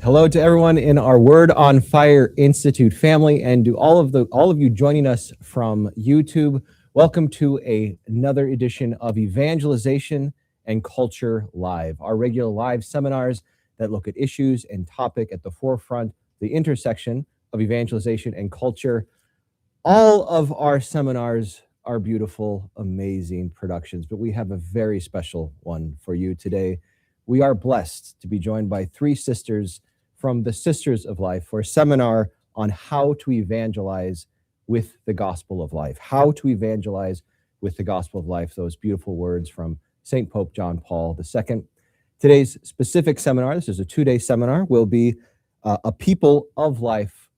Hello to everyone in our Word on Fire Institute family, and to all of you joining us from YouTube. Welcome to another edition of Evangelization and Culture Live, our regular live seminars that look at issues and topic at the forefront, the intersection of evangelization and culture. All of our seminars are beautiful, amazing productions, but we have a very special one for you today. We are blessed to be joined by three sisters from the Sisters of Life for a seminar on how to evangelize with the gospel of life. How to evangelize with the gospel of life, those beautiful words from St. Pope John Paul II. Today's specific seminar, this is a 2-day seminar, will be a people of life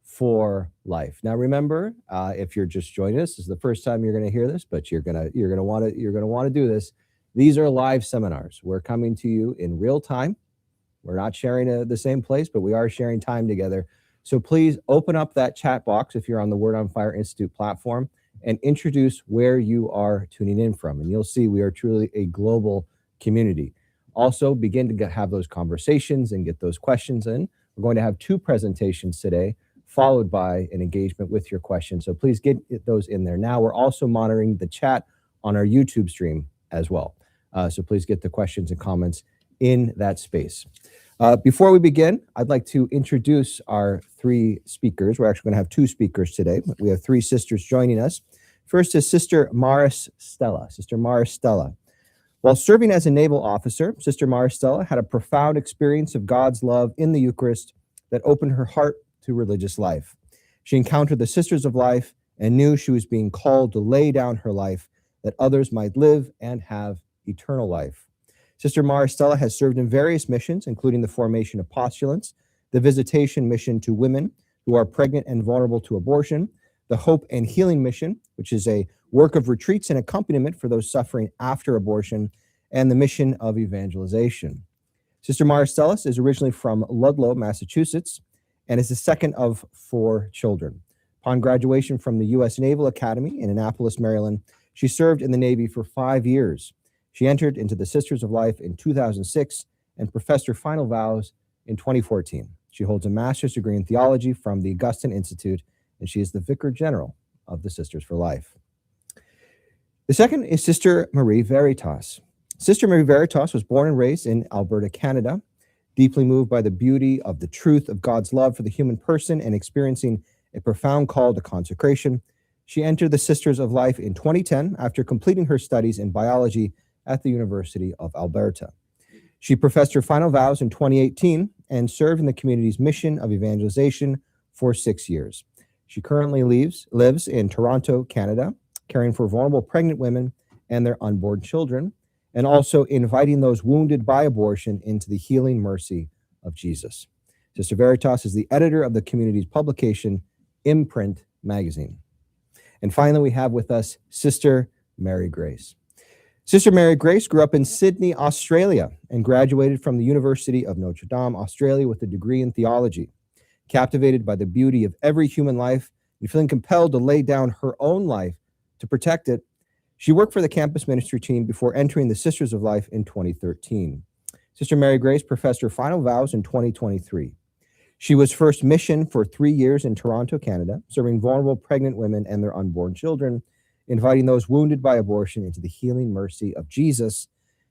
for life. Now remember, if you're just joining us, this is the first time you're going to hear this, but you're going to want to do this. These are live seminars. We're coming to you in real time. We're not sharing the same place, but we are sharing time together. So please open up that chat box if you're on the Word on Fire Institute platform and introduce where you are tuning in from. And you'll see we are truly a global community. Also begin to have those conversations and get those questions in. We're going to have 2 presentations today, followed by an engagement with your questions. So please get those in there. Now we're also monitoring the chat on our YouTube stream as well. So please get the questions and comments in that space. Before we begin, I'd like to introduce our 3 speakers. We're actually going to have 2 speakers today. We have 3 sisters joining us. First is Sister Maris Stella. Sister Maris Stella. While serving as a naval officer, Sister Maris Stella had a profound experience of God's love in the Eucharist that opened her heart to religious life. She encountered the Sisters of Life and knew she was being called to lay down her life that others might live and have eternal life. Sister Maris Stella has served in various missions, including the formation of postulants, the visitation mission to women who are pregnant and vulnerable to abortion, the Hope and Healing Mission, which is a work of retreats and accompaniment for those suffering after abortion, and the mission of evangelization. Sister Maris Stella is originally from Ludlow, Massachusetts, and is the second of 4 children. Upon graduation from the U.S. Naval Academy in Annapolis, Maryland, she served in the Navy for 5 years. She entered into the Sisters of Life in 2006 and professed her final vows in 2014. She holds a master's degree in theology from the Augustine Institute, and she is the Vicar General of the Sisters for Life. The second is Sister Marie Veritas. Sister Marie Veritas was born and raised in Alberta, Canada. Deeply moved by the beauty of the truth of God's love for the human person and experiencing a profound call to consecration, she entered the Sisters of Life in 2010 after completing her studies in biology at the University of Alberta. She professed her final vows in 2018 and served in the community's mission of evangelization for 6 years. She currently lives in Toronto, Canada, caring for vulnerable pregnant women and their unborn children, and also inviting those wounded by abortion into the healing mercy of Jesus. Sister Veritas is the editor of the community's publication, Imprint Magazine. And finally, we have with us Sister Mary Grace. Sister Mary Grace grew up in Sydney, Australia, and graduated from the University of Notre Dame, Australia, with a degree in theology. Captivated by the beauty of every human life and feeling compelled to lay down her own life to protect it, she worked for the campus ministry team before entering the Sisters of Life in 2013. Sister Mary Grace professed her final vows in 2023. She was first missioned for 3 years in Toronto, Canada, serving vulnerable pregnant women and their unborn children, inviting those wounded by abortion into the healing mercy of Jesus,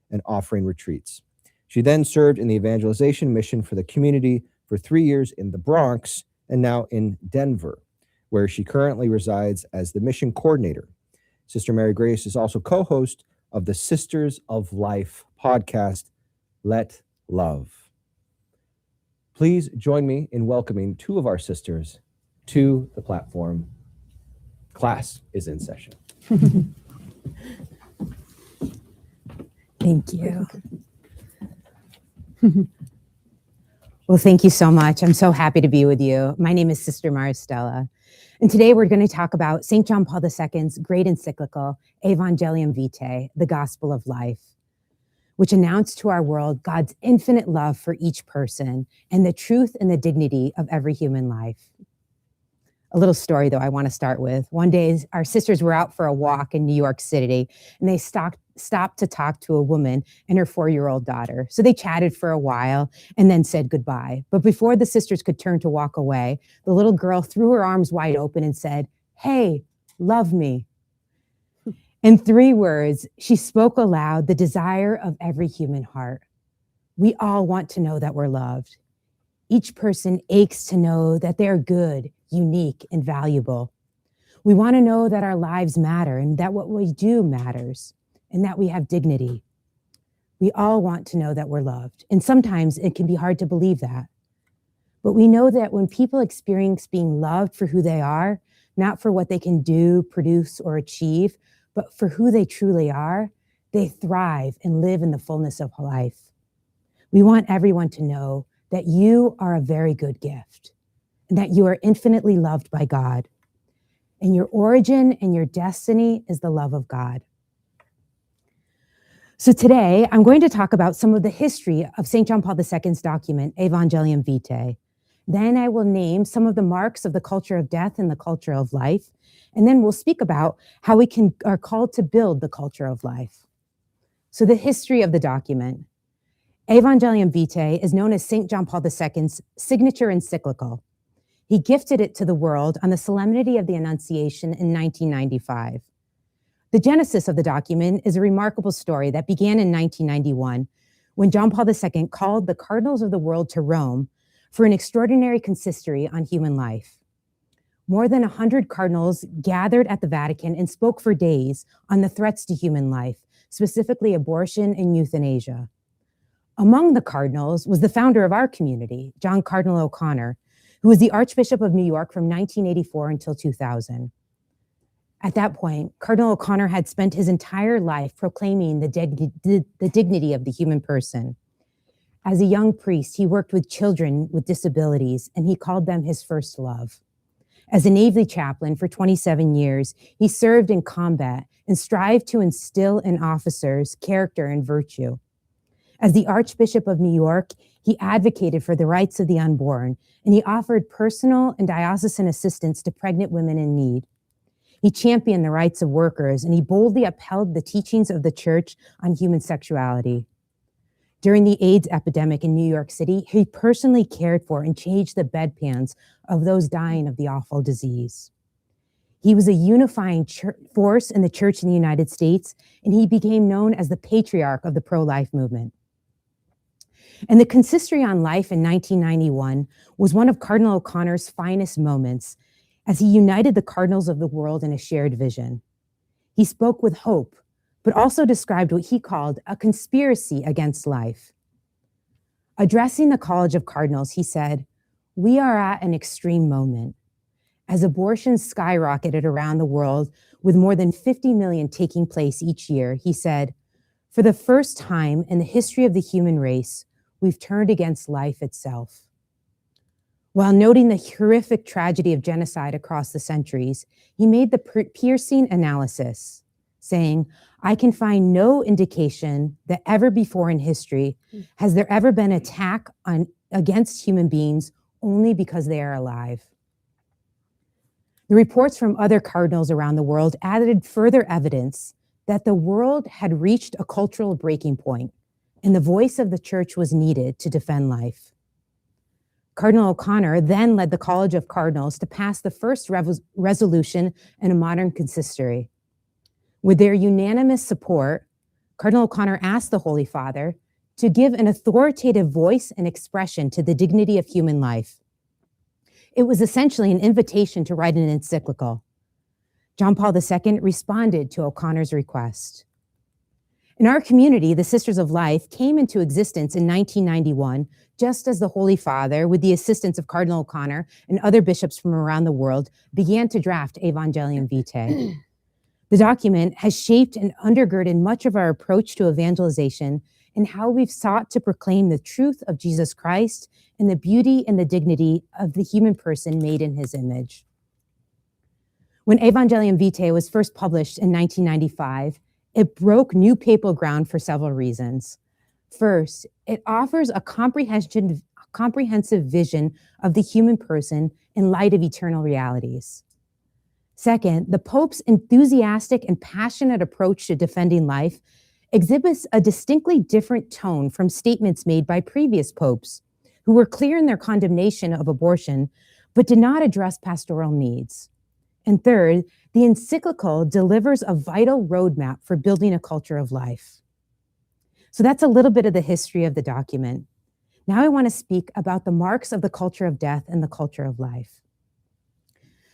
and offering retreats. She then served in the evangelization mission for the community for 3 years in the Bronx and now in Denver, where she currently resides as the mission coordinator. Sister Mary Grace is also co-host of the Sisters of Life podcast, Let Love. Please join me in welcoming 2 of our sisters to the platform. Class is in session. Thank you. Well, thank you so much. I'm so happy to be with you. My name is Sister Maris Stella, and today we're going to talk about St. John Paul II's great encyclical, Evangelium Vitae, the Gospel of Life, which announced to our world God's infinite love for each person and the truth and the dignity of every human life. A little story, though, I want to start with. One day, our sisters were out for a walk in New York City, and they stopped stopped to talk to a woman and her 4-year-old daughter. So they chatted for a while and then said goodbye. But before the sisters could turn to walk away, the little girl threw her arms wide open and said, "Hey, love me." In 3 words, she spoke aloud the desire of every human heart. We all want to know that we're loved. Each person aches to know that they're good, unique, and valuable. We want to know that our lives matter and that what we do matters and that we have dignity. We all want to know that we're loved. And sometimes it can be hard to believe that. But we know that when people experience being loved for who they are, not for what they can do, produce, or achieve, but for who they truly are, they thrive and live in the fullness of life. We want everyone to know that you are a very good gift and that you are infinitely loved by God. And your origin and your destiny is the love of God. So today, I'm going to talk about some of the history of St. John Paul II's document, Evangelium Vitae. Then I will name some of the marks of the culture of death and the culture of life. And then we'll speak about how we are called to build the culture of life. So the history of the document. Evangelium Vitae is known as St. John Paul II's signature encyclical. He gifted it to the world on the Solemnity of the Annunciation in 1995. The genesis of the document is a remarkable story that began in 1991 when John Paul II called the cardinals of the world to Rome for an extraordinary consistory on human life. More than 100 cardinals gathered at the Vatican and spoke for days on the threats to human life, specifically abortion and euthanasia. Among the cardinals was the founder of our community, John Cardinal O'Connor, who was the Archbishop of New York from 1984 until 2000. At that point, Cardinal O'Connor had spent his entire life proclaiming the dignity of the human person. As a young priest, he worked with children with disabilities, and he called them his first love. As a Navy chaplain for 27 years, he served in combat and strived to instill in officers character and virtue. As the Archbishop of New York, he advocated for the rights of the unborn, and he offered personal and diocesan assistance to pregnant women in need. He championed the rights of workers, and he boldly upheld the teachings of the church on human sexuality. During the AIDS epidemic in New York City, he personally cared for and changed the bedpans of those dying of the awful disease. He was a unifying force in the church in the United States, and he became known as the patriarch of the pro-life movement. And the Consistory on Life in 1991 was one of Cardinal O'Connor's finest moments as he united the cardinals of the world in a shared vision. He spoke with hope, but also described what he called a conspiracy against life. Addressing the College of Cardinals, he said, "We are at an extreme moment. As abortions skyrocketed around the world, with more than 50 million taking place each year," he said, "for the first time in the history of the human race, we've turned against life itself." While noting the horrific tragedy of genocide across the centuries, he made the piercing analysis, saying, "I can find no indication that ever before in history has there ever been an attack against human beings only because they are alive." The reports from other cardinals around the world added further evidence that the world had reached a cultural breaking point, and the voice of the church was needed to defend life. Cardinal O'Connor then led the College of Cardinals to pass the first resolution in a modern consistory. With their unanimous support, Cardinal O'Connor asked the Holy Father to give an authoritative voice and expression to the dignity of human life. It was essentially an invitation to write an encyclical. John Paul II responded to O'Connor's request. In our community, the Sisters of Life came into existence in 1991, just as the Holy Father, with the assistance of Cardinal O'Connor and other bishops from around the world, began to draft Evangelium Vitae. The document has shaped and undergirded much of our approach to evangelization and how we've sought to proclaim the truth of Jesus Christ and the beauty and the dignity of the human person made in his image. When Evangelium Vitae was first published in 1995, it broke new papal ground for several reasons. First, it offers a comprehensive vision of the human person in light of eternal realities. Second, the Pope's enthusiastic and passionate approach to defending life exhibits a distinctly different tone from statements made by previous popes, who were clear in their condemnation of abortion, but did not address pastoral needs. And third, the encyclical delivers a vital roadmap for building a culture of life. So that's a little bit of the history of the document. Now I want to speak about the marks of the culture of death and the culture of life.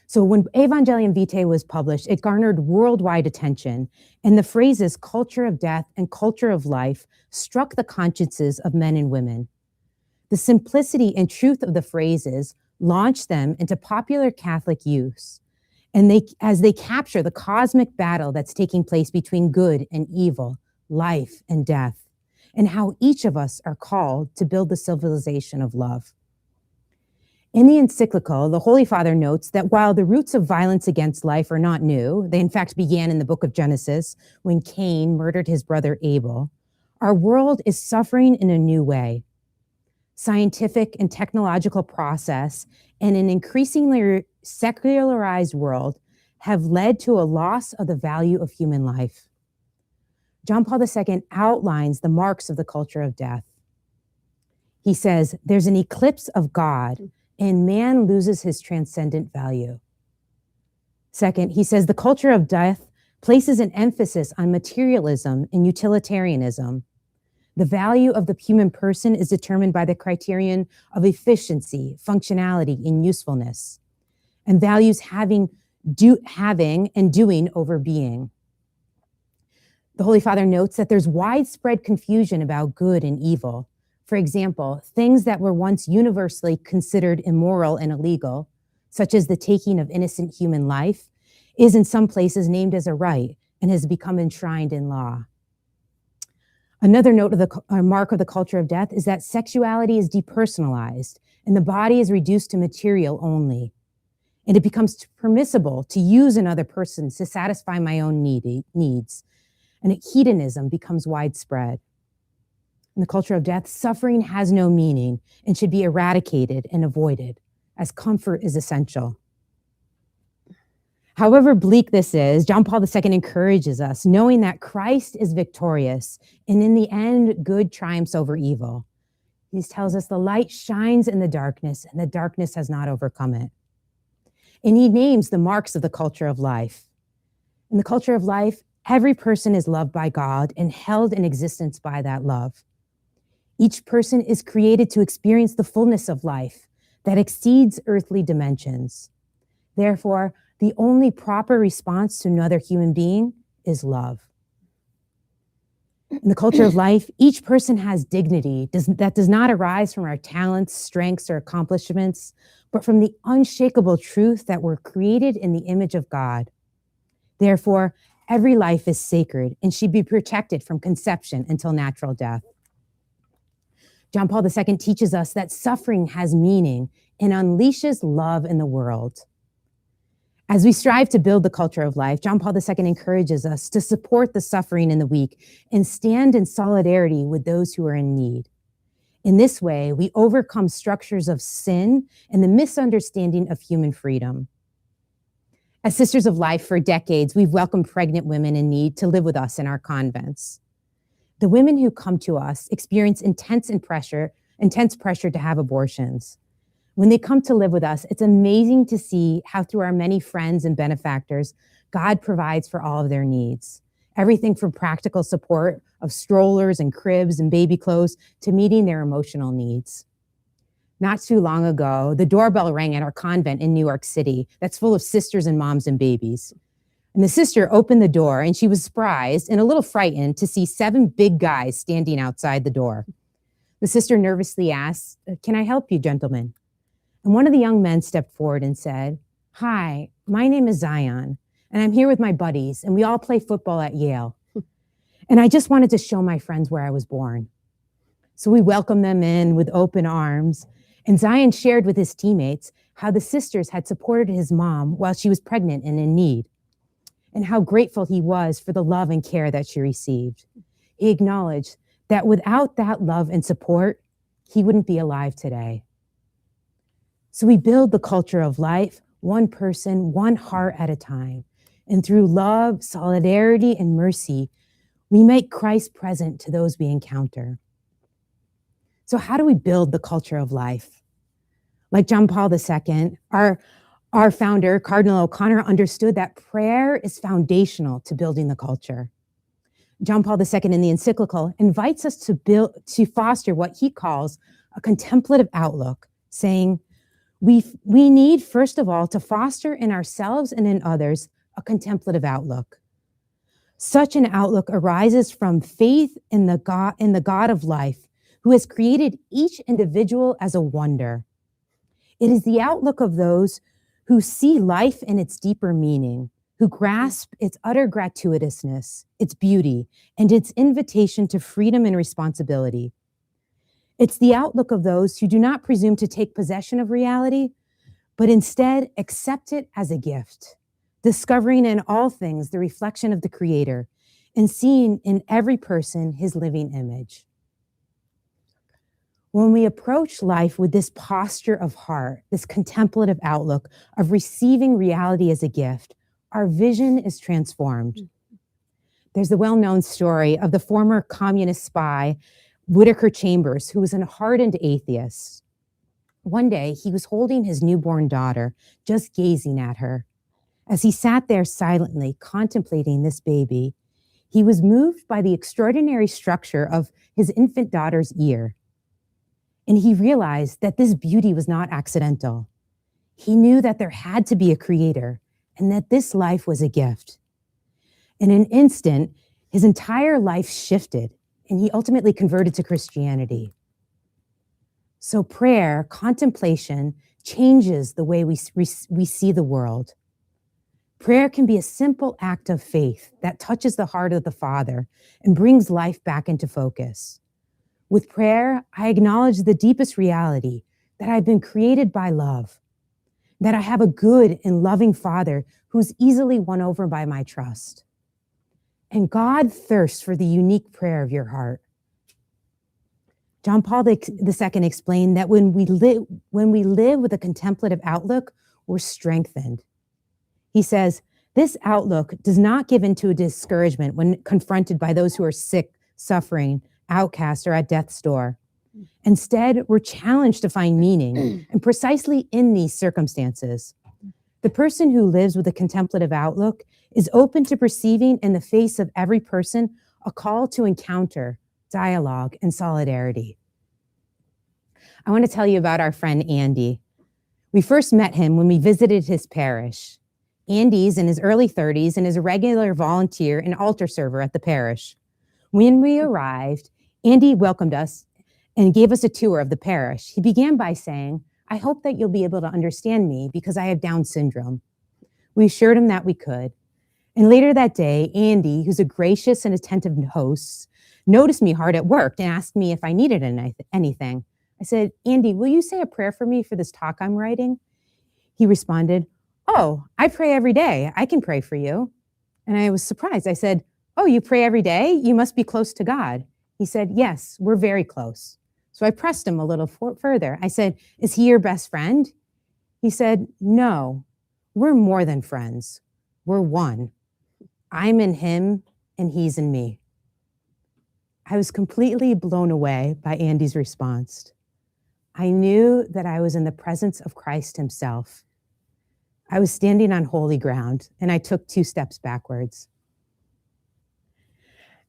So when Evangelium Vitae was published, it garnered worldwide attention, and the phrases culture of death and culture of life struck the consciences of men and women. The simplicity and truth of the phrases launched them into popular Catholic use, and as they capture the cosmic battle that's taking place between good and evil, life and death, and how each of us are called to build the civilization of love. In the encyclical, the Holy Father notes that while the roots of violence against life are not new, they in fact began in the book of Genesis when Cain murdered his brother Abel, our world is suffering in a new way. Scientific and technological process and an increasingly secularized world have led to a loss of the value of human life. John Paul II outlines the marks of the culture of death. He says, there's an eclipse of God and man loses his transcendent value. Second, he says the culture of death places an emphasis on materialism and utilitarianism. The value of the human person is determined by the criterion of efficiency, functionality, and usefulness, and values having and doing over being. The Holy Father notes that there's widespread confusion about good and evil. For example, things that were once universally considered immoral and illegal, such as the taking of innocent human life, is in some places named as a right and has become enshrined in law. Another note of the mark of the culture of death is that sexuality is depersonalized and the body is reduced to material only. And it becomes permissible to use another person to satisfy my own needs. And hedonism becomes widespread. In the culture of death, suffering has no meaning and should be eradicated and avoided, as comfort is essential. However bleak this is, John Paul II encourages us, knowing that Christ is victorious, and in the end, good triumphs over evil. He tells us the light shines in the darkness, and the darkness has not overcome it. And he names the marks of the culture of life. In the culture of life, every person is loved by God and held in existence by that love. Each person is created to experience the fullness of life that exceeds earthly dimensions. Therefore, the only proper response to another human being is love. In the culture of life, each person has dignity that does not arise from our talents, strengths, or accomplishments, but from the unshakable truth that we're created in the image of God. Therefore, every life is sacred and should be protected from conception until natural death. John Paul II teaches us that suffering has meaning and unleashes love in the world. As we strive to build the culture of life, John Paul II encourages us to support the suffering and the weak and stand in solidarity with those who are in need. In this way, we overcome structures of sin and the misunderstanding of human freedom. As Sisters of Life for decades, we've welcomed pregnant women in need to live with us in our convents. The women who come to us experience intense pressure to have abortions. When they come to live with us, it's amazing to see how through our many friends and benefactors, God provides for all of their needs. Everything from practical support of strollers and cribs and baby clothes to meeting their emotional needs. Not too long ago, the doorbell rang at our convent in New York City that's full of sisters and moms and babies. And the sister opened the door and she was surprised and a little frightened to see 7 big guys standing outside the door. The sister nervously asked, "Can I help you, gentlemen?" And one of the young men stepped forward and said, "Hi, my name is Zion, and I'm here with my buddies, and we all play football at Yale. And I just wanted to show my friends where I was born." So we welcomed them in with open arms, and Zion shared with his teammates how the sisters had supported his mom while she was pregnant and in need, and how grateful he was for the love and care that she received. He acknowledged that without that love and support, he wouldn't be alive today. So we build the culture of life, one person, one heart at a time. And through love, solidarity, and mercy, We make Christ present to those we encounter. So how do we build the culture of life? Like John Paul II, our founder, Cardinal O'Connor, understood that prayer is foundational to building the culture. John Paul II in the encyclical invites us to foster what he calls a contemplative outlook, saying, we need, first of all, to foster in ourselves and in others a contemplative outlook. Such an outlook arises from faith in the God of life, who has created each individual as a wonder. It is the outlook of those who see life in its deeper meaning, who grasp its utter gratuitousness, its beauty, and its invitation to freedom and responsibility. It's the outlook of those who do not presume to take possession of reality, but instead accept it as a gift, discovering in all things the reflection of the Creator and seeing in every person his living image. When we approach life with this posture of heart, this contemplative outlook of receiving reality as a gift, our vision is transformed. There's the well-known story of the former communist spy, Whittaker Chambers, who was a hardened atheist. One day, he was holding his newborn daughter, just gazing at her. As he sat there silently contemplating this baby, he was moved by the extraordinary structure of his infant daughter's ear. And he realized that this beauty was not accidental. He knew that there had to be a creator and that this life was a gift. In an instant, his entire life shifted, and he ultimately converted to Christianity. So prayer, contemplation, changes the way we see the world. Prayer can be a simple act of faith that touches the heart of the Father and brings life back into focus. With prayer, I acknowledge the deepest reality that I've been created by love, that I have a good and loving Father who's easily won over by my trust. And God thirsts for the unique prayer of your heart. John Paul II explained that when we live with a contemplative outlook, we're strengthened. He says, this outlook does not give into a discouragement when confronted by those who are sick, suffering, outcast, or at death's door. Instead, we're challenged to find meaning, and precisely in these circumstances. The person who lives with a contemplative outlook is open to perceiving in the face of every person a call to encounter, dialogue, and solidarity. I want to tell you about our friend Andy. We first met him when we visited his parish. Andy's in his early 30s and is a regular volunteer and altar server at the parish. When we arrived, Andy welcomed us and gave us a tour of the parish. He began by saying, I hope that you'll be able to understand me because I have Down syndrome. We assured him that we could. And later that day, Andy, who's a gracious and attentive host, noticed me hard at work and asked me if I needed anything. I said, Andy, will you say a prayer for me for this talk I'm writing? He responded, oh, I pray every day. I can pray for you. And I was surprised. I said, oh, you pray every day? You must be close to God. He said, yes, we're very close. So I pressed him a little further. I said, is he your best friend? He said, no, we're more than friends. We're one. I'm in him and he's in me. I was completely blown away by Andy's response. I knew that I was in the presence of Christ himself. I was standing on holy ground, and I took 2 steps backwards.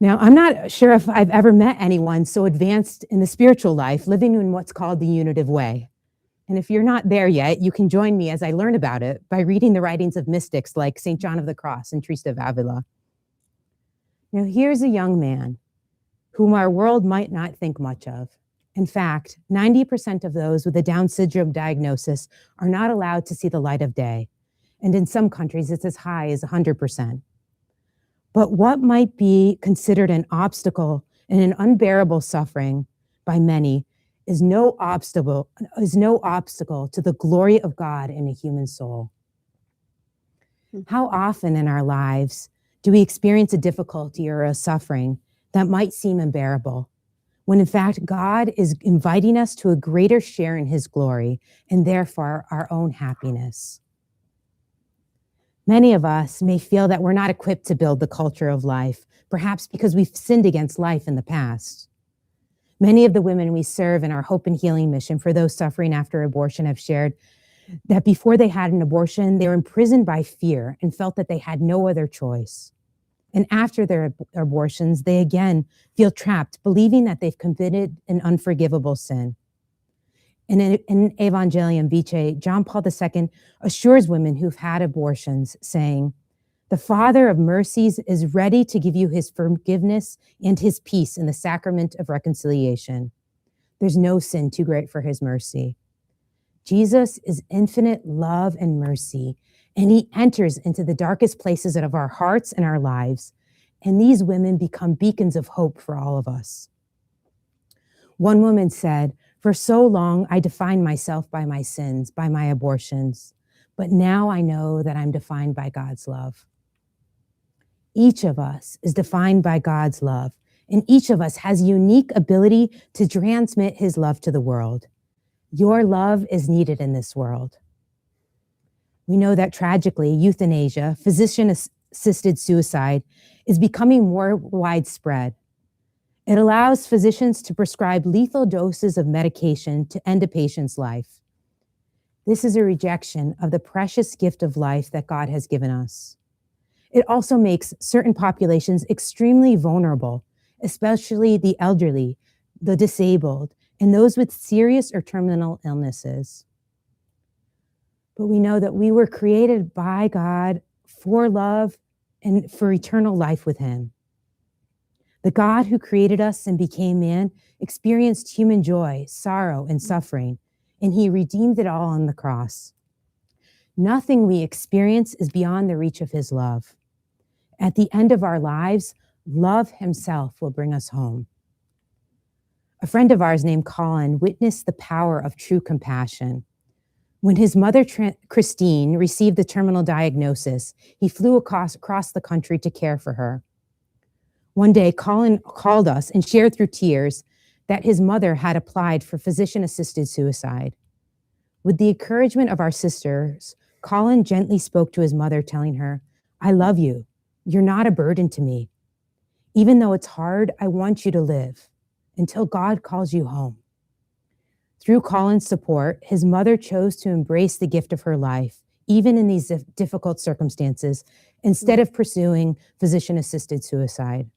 Now, I'm not sure if I've ever met anyone so advanced in the spiritual life, living in what's called the unitive way. And if you're not there yet, you can join me as I learn about it by reading the writings of mystics like St. John of the Cross and Teresa of Avila. Now, here's a young man whom our world might not think much of. In fact, 90% of those with a Down syndrome diagnosis are not allowed to see the light of day. And in some countries, it's as high as 100%. But what might be considered an obstacle and an unbearable suffering by many is no obstacle to the glory of God in a human soul. How often in our lives do we experience a difficulty or a suffering that might seem unbearable, when in fact God is inviting us to a greater share in his glory and therefore our own happiness? Many of us may feel that we're not equipped to build the culture of life, perhaps because we've sinned against life in the past. Many of the women we serve in our Hope and Healing mission for those suffering after abortion have shared that before they had an abortion, they were imprisoned by fear and felt that they had no other choice. And after their abortions, they again feel trapped, believing that they've committed an unforgivable sin. In Evangelium Vitae, John Paul II assures women who've had abortions, saying, "The Father of mercies is ready to give you his forgiveness and his peace in the sacrament of reconciliation. There's no sin too great for his mercy." Jesus is infinite love and mercy, and he enters into the darkest places of our hearts and our lives. And these women become beacons of hope for all of us. One woman said, "For so long, I defined myself by my sins, by my abortions. But now I know that I'm defined by God's love." Each of us is defined by God's love, and each of us has unique ability to transmit his love to the world. Your love is needed in this world. We know that tragically, euthanasia, physician-assisted suicide, is becoming more widespread. It allows physicians to prescribe lethal doses of medication to end a patient's life. This is a rejection of the precious gift of life that God has given us. It also makes certain populations extremely vulnerable, especially the elderly, the disabled, and those with serious or terminal illnesses. But we know that we were created by God for love and for eternal life with him. The God who created us and became man experienced human joy, sorrow, and suffering, and he redeemed it all on the cross. Nothing we experience is beyond the reach of his love. At the end of our lives, love himself will bring us home. A friend of ours named Colin witnessed the power of true compassion. When his mother, Christine, received the terminal diagnosis, he flew across the country to care for her. One day, Colin called us and shared through tears that his mother had applied for physician-assisted suicide. With the encouragement of our sisters, Colin gently spoke to his mother, telling her, "I love you. You're not a burden to me. Even though it's hard, I want you to live until God calls you home." Through Colin's support, his mother chose to embrace the gift of her life, even in these difficult circumstances, instead of pursuing physician-assisted suicide.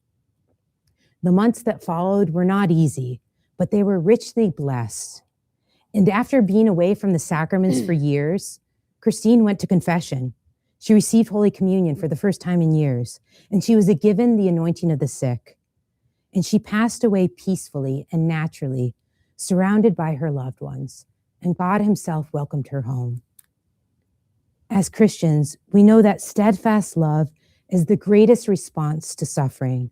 The months that followed were not easy, but they were richly blessed. And after being away from the sacraments for years, Christine went to confession. She received Holy Communion for the first time in years, and she was given the anointing of the sick. And she passed away peacefully and naturally, surrounded by her loved ones, and God himself welcomed her home. As Christians, we know that steadfast love is the greatest response to suffering.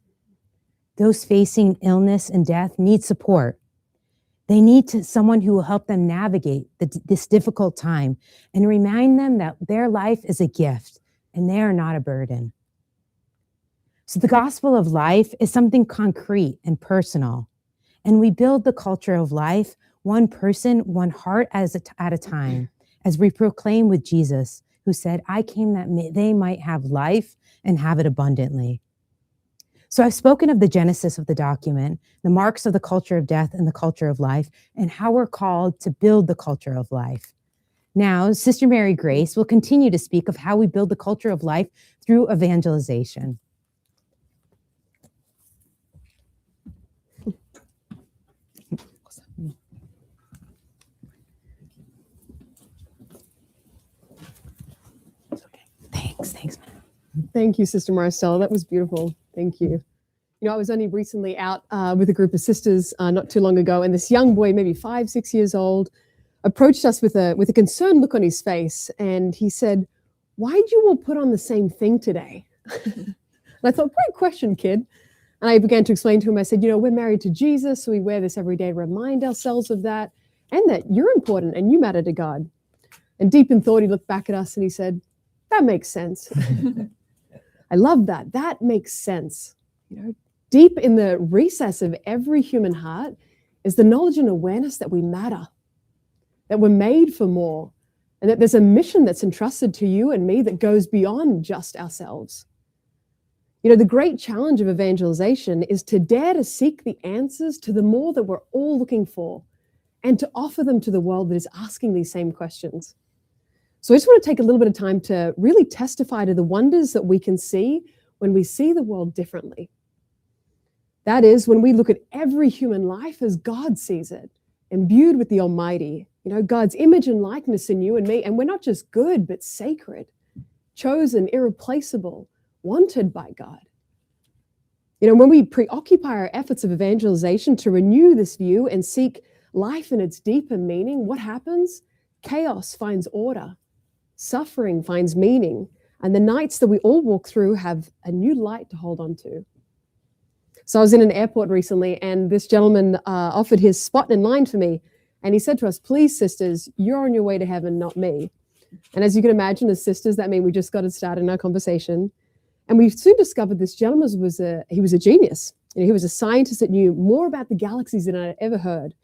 Those facing illness and death need support. They need someone who will help them navigate this difficult time and remind them that their life is a gift and they are not a burden. So the gospel of life is something concrete and personal, and we build the culture of life one person, one heart at a time, as we proclaim with Jesus, who said, "I came that they might have life and have it abundantly." So I've spoken of the genesis of the document, the marks of the culture of death and the culture of life, and how we're called to build the culture of life. Now, Sister Mary Grace will continue to speak of how we build the culture of life through evangelization. Thanks. Thank you, Sister Marcella. That was beautiful. Thank you. You know, I was only recently out with a group of sisters not too long ago, and this young boy, maybe 5, 6 years old, approached us with a concerned look on his face, and he said, "Why'd you all put on the same thing today?" And I thought, great question, kid. And I began to explain to him, I said, you know, we're married to Jesus, so we wear this every day to remind ourselves of that, and that you're important and you matter to God. And deep in thought, he looked back at us and he said, "That makes sense." I love that. That makes sense. You know, deep in the recess of every human heart is the knowledge and awareness that we matter, that we're made for more, and that there's a mission that's entrusted to you and me that goes beyond just ourselves. You know, the great challenge of evangelization is to dare to seek the answers to the more that we're all looking for and to offer them to the world that is asking these same questions. So I just want to take a little bit of time to really testify to the wonders that we can see when we see the world differently. That is, when we look at every human life as God sees it, imbued with the Almighty, you know, God's image and likeness in you and me. And we're not just good, but sacred, chosen, irreplaceable, wanted by God. You know, when we preoccupy our efforts of evangelization to renew this view and seek life in its deeper meaning, what happens? Chaos finds order, suffering finds meaning, and the nights that we all walk through have a new light to hold on to. So I was in an airport recently, and this gentleman offered his spot in line for me, and he said to us, "Please, sisters, you're on your way to heaven, not me." And as you can imagine, as sisters, that means we just got to start in our conversation. And we soon discovered this gentleman was a genius. You know, he was a scientist that knew more about the galaxies than I'd ever heard.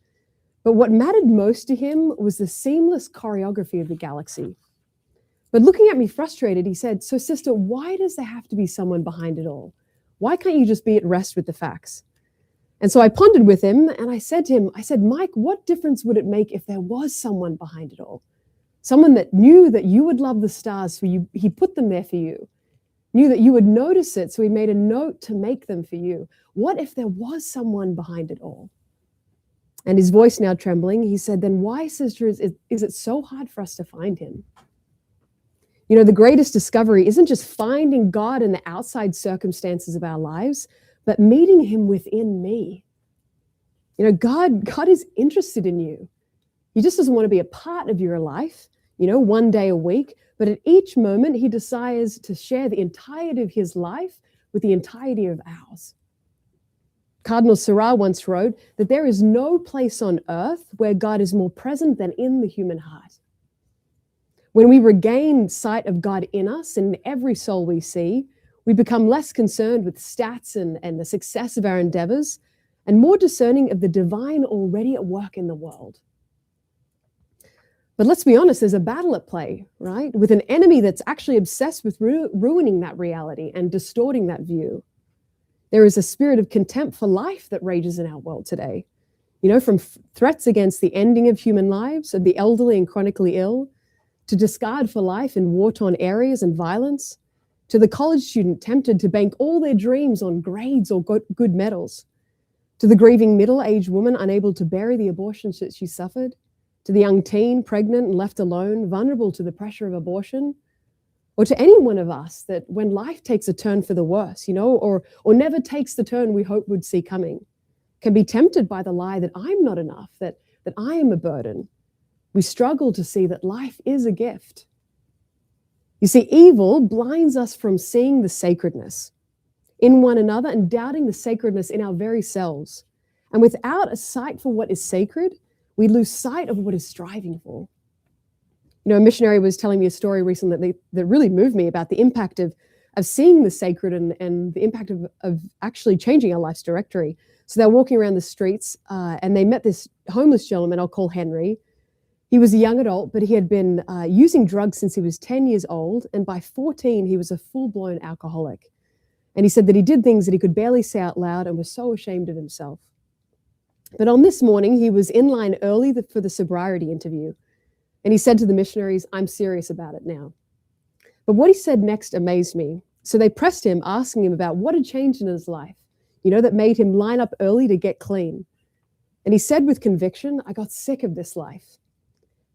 But what mattered most to him was the seamless choreography of the galaxy. But looking at me frustrated, he said, "So sister, why does there have to be someone behind it all? Why can't you just be at rest with the facts?" And so I pondered with him and I said to him, "Mike, what difference would it make if there was someone behind it all? Someone that knew that you would love the stars for you. He put them there for you. Knew that you would notice it, so he made a note to make them for you. What if there was someone behind it all?" And his voice now trembling, he said, "Then why, sister, is it so hard for us to find him?" You know, the greatest discovery isn't just finding God in the outside circumstances of our lives, but meeting him within me. You know, God is interested in you. He just doesn't want to be a part of your life, you know, one day a week, but at each moment he desires to share the entirety of his life with the entirety of ours. Cardinal Sarah once wrote that there is no place on earth where God is more present than in the human heart. When we regain sight of God in us and in every soul we see, we become less concerned with stats and the success of our endeavors and more discerning of the divine already at work in the world. But let's be honest, there's a battle at play, right? With an enemy that's actually obsessed with ruining that reality and distorting that view. There is a spirit of contempt for life that rages in our world today. You know, from threats against the ending of human lives, of the elderly and chronically ill, to discard for life in war-torn areas and violence, to the college student tempted to bank all their dreams on grades or good medals, to the grieving middle-aged woman unable to bury the abortions that she suffered, to the young teen pregnant and left alone, vulnerable to the pressure of abortion, or to any one of us that when life takes a turn for the worse, you know, or never takes the turn we hope would see coming, can be tempted by the lie that I'm not enough, that I am a burden. We struggle to see that life is a gift. You see, evil blinds us from seeing the sacredness in one another and doubting the sacredness in our very selves. And without a sight for what is sacred, we lose sight of what is striving for. You know, a missionary was telling me a story recently that really moved me about the impact of seeing the sacred and the impact of actually changing our life's directory. So they're walking around the streets and they met this homeless gentleman I'll call Henry. He was a young adult, but he had been using drugs since he was 10 years old. And by 14, he was a full-blown alcoholic. And he said that he did things that he could barely say out loud and was so ashamed of himself. But on this morning, he was in line early for the sobriety interview. And he said to the missionaries, "I'm serious about it now." But what he said next amazed me. So they pressed him, asking him about what had changed in his life, you know, that made him line up early to get clean. And he said with conviction, "I got sick of this life.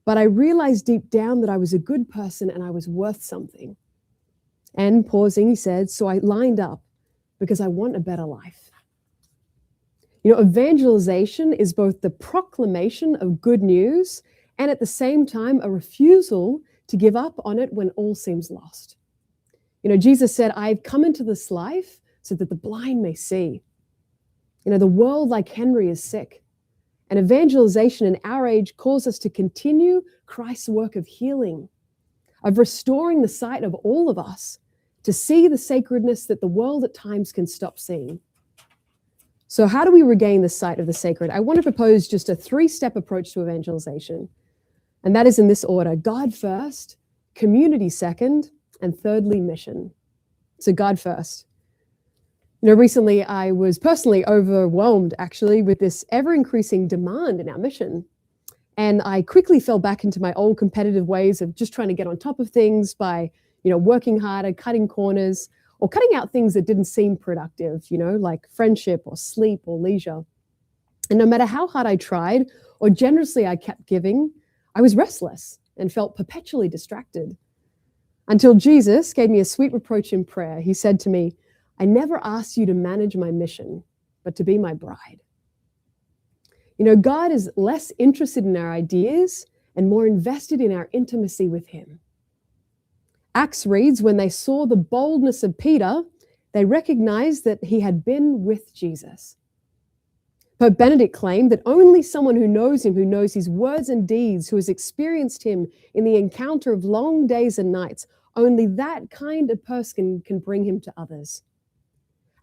But I realized deep down that I was a good person and I was worth something." And pausing, he said, "So I lined up because I want a better life." You know, evangelization is both the proclamation of good news and at the same time a refusal to give up on it when all seems lost. You know, Jesus said, "I've come into this life so that the blind may see." You know, the world, like Henry, is sick. And evangelization in our age calls us to continue Christ's work of healing, of restoring the sight of all of us, to see the sacredness that the world at times can stop seeing. So how do we regain the sight of the sacred? I want to propose just a 3-step approach to evangelization. And that is in this order: God first, community second, and thirdly, mission. So God first. Recently I was personally overwhelmed actually with this ever-increasing demand in our mission. And I quickly fell back into my old competitive ways of just trying to get on top of things by, working harder, cutting corners, or cutting out things that didn't seem productive, like friendship or sleep or leisure. And no matter how hard I tried or generously I kept giving, I was restless and felt perpetually distracted. Until Jesus gave me a sweet reproach in prayer. He said to me, "I never asked you to manage my mission, but to be my bride." God is less interested in our ideas and more invested in our intimacy with him. Acts reads, when they saw the boldness of Peter, they recognized that he had been with Jesus. Pope Benedict claimed that only someone who knows him, who knows his words and deeds, who has experienced him in the encounter of long days and nights, only that kind of person can bring him to others.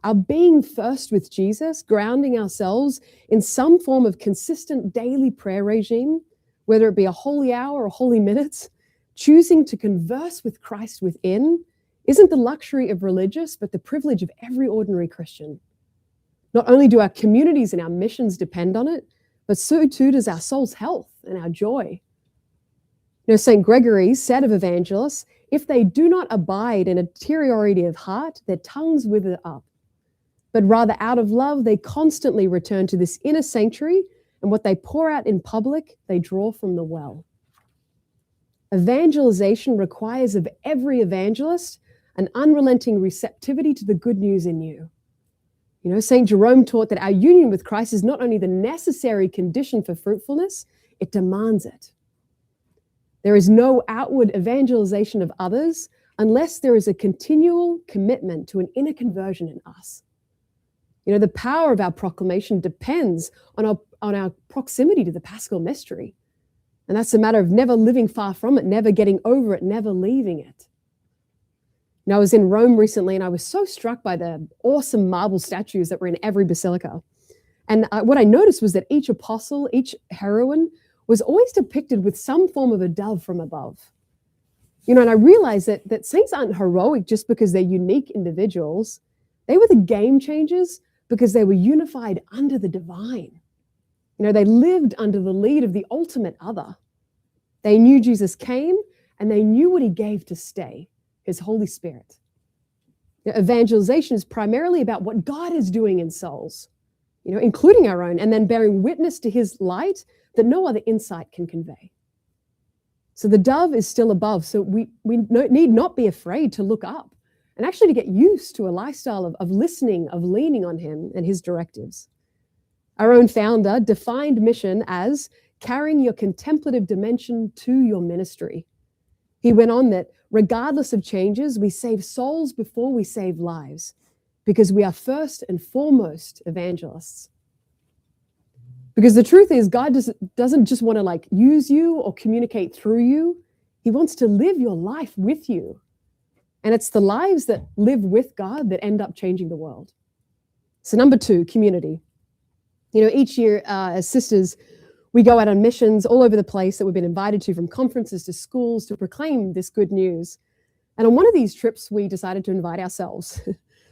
Our being first with Jesus, grounding ourselves in some form of consistent daily prayer regime, whether it be a holy hour or holy minutes, choosing to converse with Christ within, isn't the luxury of religious, but the privilege of every ordinary Christian. Not only do our communities and our missions depend on it, but so too does our soul's health and our joy. St. Gregory said of evangelists, if they do not abide in a interiority of heart, their tongues wither up. But rather out of love, they constantly return to this inner sanctuary, and what they pour out in public, they draw from the well. Evangelization requires of every evangelist an unrelenting receptivity to the good news in you. St. Jerome taught that our union with Christ is not only the necessary condition for fruitfulness, it demands it. There is no outward evangelization of others unless there is a continual commitment to an inner conversion in us. The power of our proclamation depends on our proximity to the Paschal mystery. And that's a matter of never living far from it, never getting over it, never leaving it. I was in Rome recently and I was so struck by the awesome marble statues that were in every basilica. And what I noticed was that each apostle, each heroine was always depicted with some form of a dove from above. And I realized that saints aren't heroic just because they're unique individuals. They were the game changers because they were unified under the divine. They lived under the lead of the ultimate other. They knew Jesus came and they knew what he gave to stay, his Holy Spirit. Evangelization is primarily about what God is doing in souls, including our own, and then bearing witness to his light that no other insight can convey. So the dove is still above, so we need not be afraid to look up and actually to get used to a lifestyle of listening, of leaning on him and his directives. Our own founder defined mission as carrying your contemplative dimension to your ministry. He went on that regardless of changes, we save souls before we save lives, because we are first and foremost evangelists. Because the truth is, God doesn't just want to use you or communicate through you. He wants to live your life with you. And it's the lives that live with God that end up changing the world. So number 2, community. Each year as sisters, we go out on missions all over the place that we've been invited to, from conferences to schools, to proclaim this good news. And on one of these trips, we decided to invite ourselves.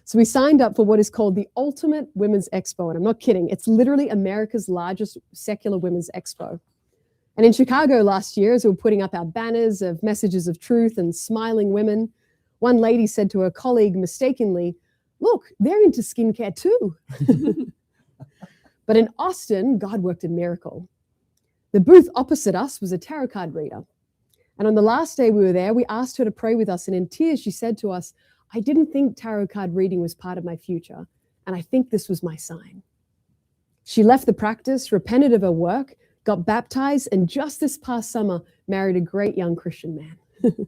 So we signed up for what is called the Ultimate Women's Expo. And I'm not kidding. It's literally America's largest secular women's expo. And in Chicago last year, as we were putting up our banners of messages of truth and smiling women, one lady said to her colleague mistakenly, "Look, they're into skincare too." But in Austin, God worked a miracle. The booth opposite us was a tarot card reader. And on the last day we were there, we asked her to pray with us. And in tears, she said to us, "I didn't think tarot card reading was part of my future. And I think this was my sign." She left the practice, repented of her work, got baptized, and just this past summer, married a great young Christian man.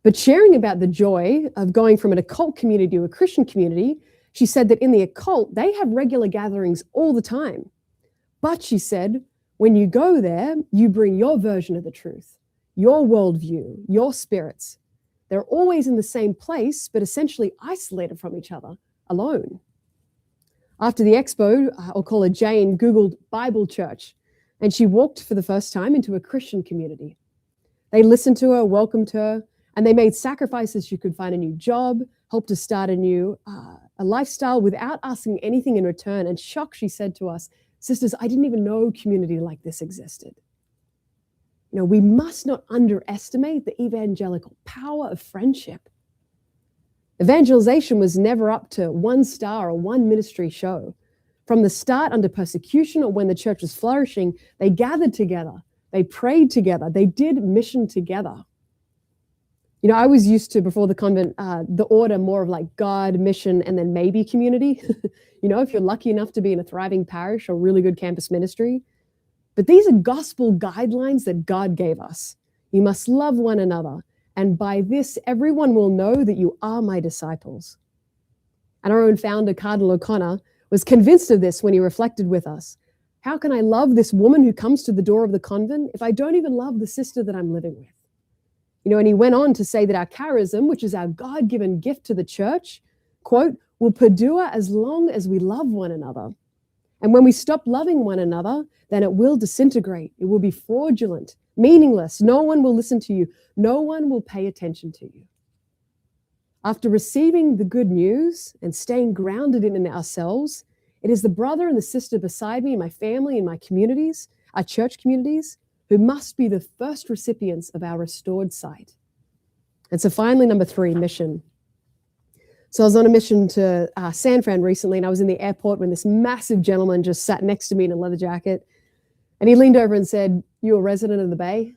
But sharing about the joy of going from an occult community to a Christian community, she said that in the occult, they have regular gatherings all the time. But she said, when you go there, you bring your version of the truth, your worldview, your spirits. They're always in the same place, but essentially isolated from each other, alone. After the expo, I'll call her Jane, Googled Bible church. and she walked for the first time into a Christian community. They listened to her, welcomed her, and they made sacrifices. She could find a new job, helped to start a new a lifestyle without asking anything in return. And shocked, she said to us, "Sisters, I didn't even know community like this existed." You know, we must not underestimate the evangelical power of friendship. Evangelization was never up to one star or one ministry show. From the start, under persecution or when the church was flourishing, they gathered together, they prayed together, they did mission together. You know, I was used to, before the convent, the order more of like God, mission, and then maybe community. You know, if you're lucky enough to be in a thriving parish or really good campus ministry. But these are gospel guidelines that God gave us. You must love one another, and by this, everyone will know that you are my disciples. And our own founder, Cardinal O'Connor, was convinced of this when he reflected with us. How can I love this woman who comes to the door of the convent if I don't even love the sister that I'm living with? You know, and he went on to say that our charism, which is our God-given gift to the church, quote, will perdure as long as we love one another. And when we stop loving one another, then it will disintegrate. It will be fraudulent, meaningless. No one will listen to you. No one will pay attention to you. After receiving the good news and staying grounded in ourselves, it is the brother and the sister beside me, my family, and my communities, our church communities, who must be the first recipients of our restored sight. And so finally, number 3, mission. So I was on a mission to San Fran recently, and I was in the airport when this massive gentleman just sat next to me in a leather jacket. And he leaned over and said, "You a resident of the Bay?"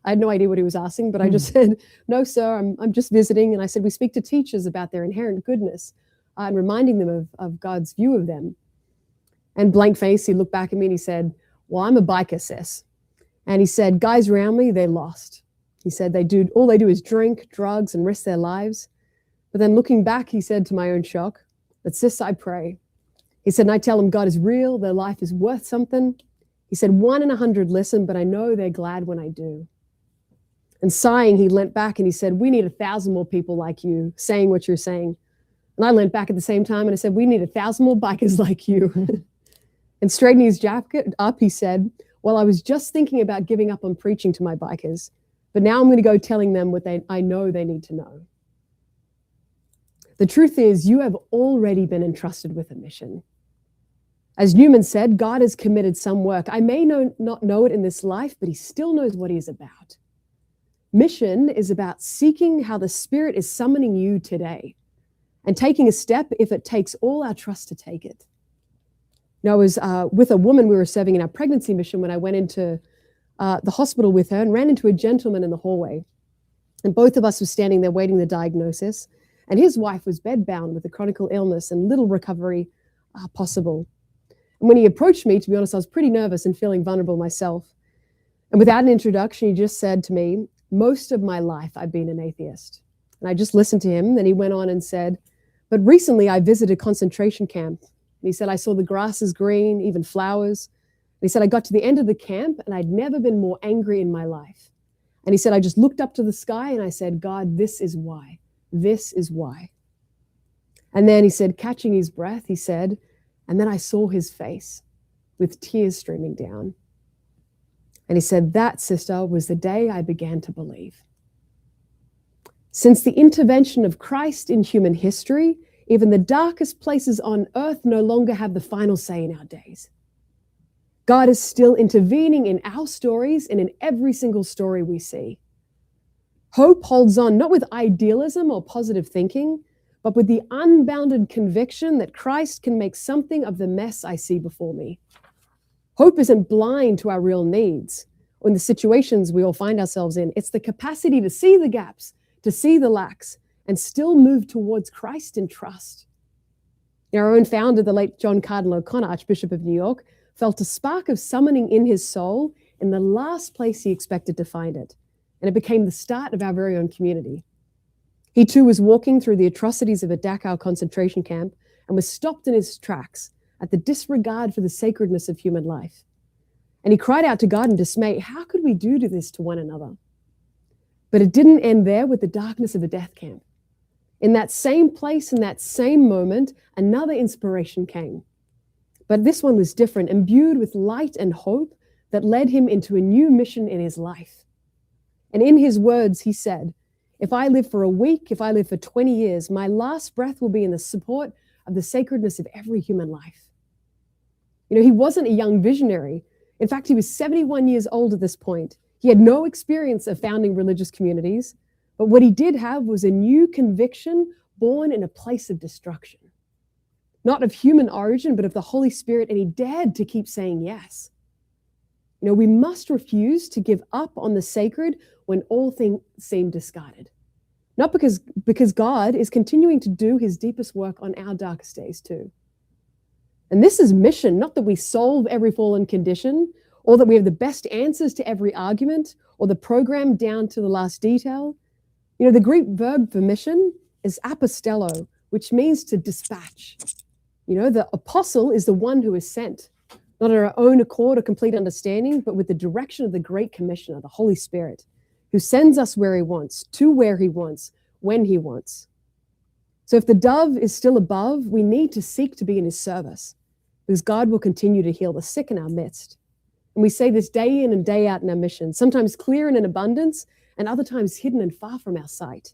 I had no idea what he was asking, but I just said, "No, sir, I'm just visiting." And I said, "We speak to teachers about their inherent goodness and reminding them of God's view of them." And blank face, he looked back at me and he said, "Well, I'm a biker, sis." And he said, "Guys around me, they're lost." He said, all they do is drink, drugs, and risk their lives. But then looking back, he said, to my own shock, "But sis, I pray." He said, "And I tell them God is real, their life is worth something." He said, 1 in 100 listen, but I know they're glad when I do. And sighing, he leant back and he said, "We need 1,000 more people like you saying what you're saying." And I leant back at the same time and I said, "We need 1,000 more bikers like you." And straightening his jacket up, he said, "Well, I was just thinking about giving up on preaching to my bikers, but now I'm going to go telling them what I know they need to know." The truth is, you have already been entrusted with a mission. As Newman said, God has committed some work. I may not know it in this life, but he still knows what he is about. Mission is about seeking how the Spirit is summoning you today and taking a step if it takes all our trust to take it. Now, I was with a woman we were serving in our pregnancy mission when I went into the hospital with her and ran into a gentleman in the hallway. And both of us were standing there waiting the diagnosis. And his wife was bedbound with a chronic illness and little recovery possible. And when he approached me, to be honest, I was pretty nervous and feeling vulnerable myself. And without an introduction, he just said to me, "Most of my life, I've been an atheist." And I just listened to him. Then he went on and said, "But recently I visited a concentration camp." And he said, "I saw the grass is green, even flowers." And he said, "I got to the end of the camp and I'd never been more angry in my life." And he said, "I just looked up to the sky and I said, God, this is why. This is why." And then he said, catching his breath, he said, "And then I saw his face with tears streaming down." And he said, "That, sister, was the day I began to believe." Since the intervention of Christ in human history, even the darkest places on earth no longer have the final say in our days. God is still intervening in our stories and in every single story we see. Hope holds on, not with idealism or positive thinking, but with the unbounded conviction that Christ can make something of the mess I see before me. Hope isn't blind to our real needs or in the situations we all find ourselves in. It's the capacity to see the gaps, to see the lacks, and still move towards Christ in trust. Our own founder, the late John Cardinal O'Connor, Archbishop of New York, felt a spark of summoning in his soul in the last place he expected to find it. And it became the start of our very own community. He too was walking through the atrocities of a Dachau concentration camp and was stopped in his tracks at the disregard for the sacredness of human life. And he cried out to God in dismay, how could we do this to one another? But it didn't end there with the darkness of the death camp. In that same place, in that same moment, another inspiration came. But this one was different, imbued with light and hope that led him into a new mission in his life. And in his words, he said, "If I live for a week, if I live for 20 years, my last breath will be in the support of the sacredness of every human life." You know, he wasn't a young visionary. In fact, he was 71 years old at this point. He had no experience of founding religious communities, but what he did have was a new conviction born in a place of destruction. Not of human origin, but of the Holy Spirit, and he dared to keep saying yes. You know, we must refuse to give up on the sacred when all things seem discarded. Not because God is continuing to do his deepest work on our darkest days too. And this is mission, not that we solve every fallen condition, or that we have the best answers to every argument, or the program down to the last detail. You know, the Greek verb for mission is apostello, which means to dispatch. You know, the apostle is the one who is sent, not on our own accord or complete understanding, but with the direction of the Great Commissioner, the Holy Spirit, who sends us where he wants, to where he wants, when he wants. So if the dove is still above, we need to seek to be in his service, because God will continue to heal the sick in our midst. And we say this day in and day out in our mission, sometimes clear and in abundance, and other times hidden and far from our sight.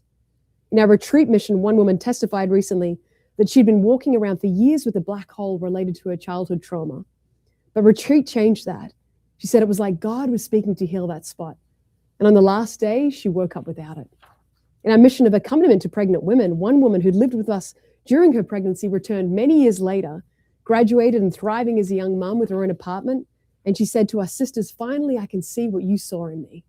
In our retreat mission, one woman testified recently that she'd been walking around for years with a black hole related to her childhood trauma. But retreat changed that. She said it was like God was speaking to heal that spot. And on the last day, she woke up without it. In our mission of accompaniment to pregnant women, one woman who'd lived with us during her pregnancy returned many years later, graduated and thriving as a young mom with her own apartment. And she said to us, "Sisters, finally I can see what you saw in me."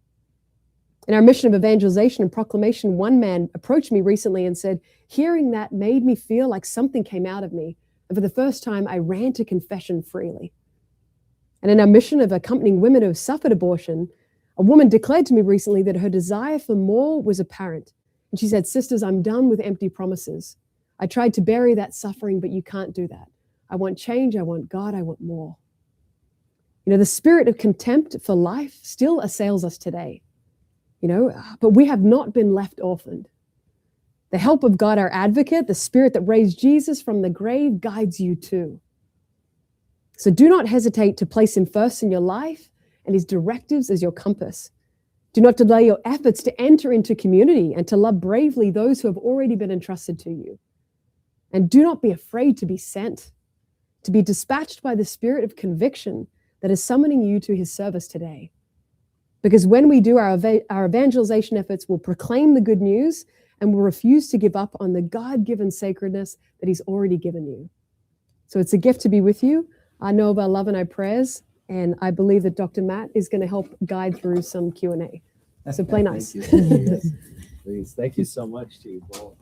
In our mission of evangelization and proclamation, one man approached me recently and said, "Hearing that made me feel like something came out of me. And for the first time, I ran to confession freely." And in our mission of accompanying women who have suffered abortion, a woman declared to me recently that her desire for more was apparent. And she said, "Sisters, I'm done with empty promises. I tried to bury that suffering, but you can't do that. I want change, I want God, I want more." You know, the spirit of contempt for life still assails us today. You know, but we have not been left orphaned. The help of God, our advocate, the Spirit that raised Jesus from the grave, guides you too. So do not hesitate to place him first in your life and his directives as your compass. Do not delay your efforts to enter into community and to love bravely those who have already been entrusted to you. And do not be afraid to be sent, to be dispatched by the Spirit of conviction that is summoning you to his service today. Because when we do our evangelization efforts, we'll proclaim the good news and we'll refuse to give up on the God-given sacredness that he's already given you. So it's a gift to be with you. I know of our love and our prayers, and I believe that Dr. Matt is going to help guide through some Q&A. So play nice. Thank you. Yes, please. Thank you so much to you both.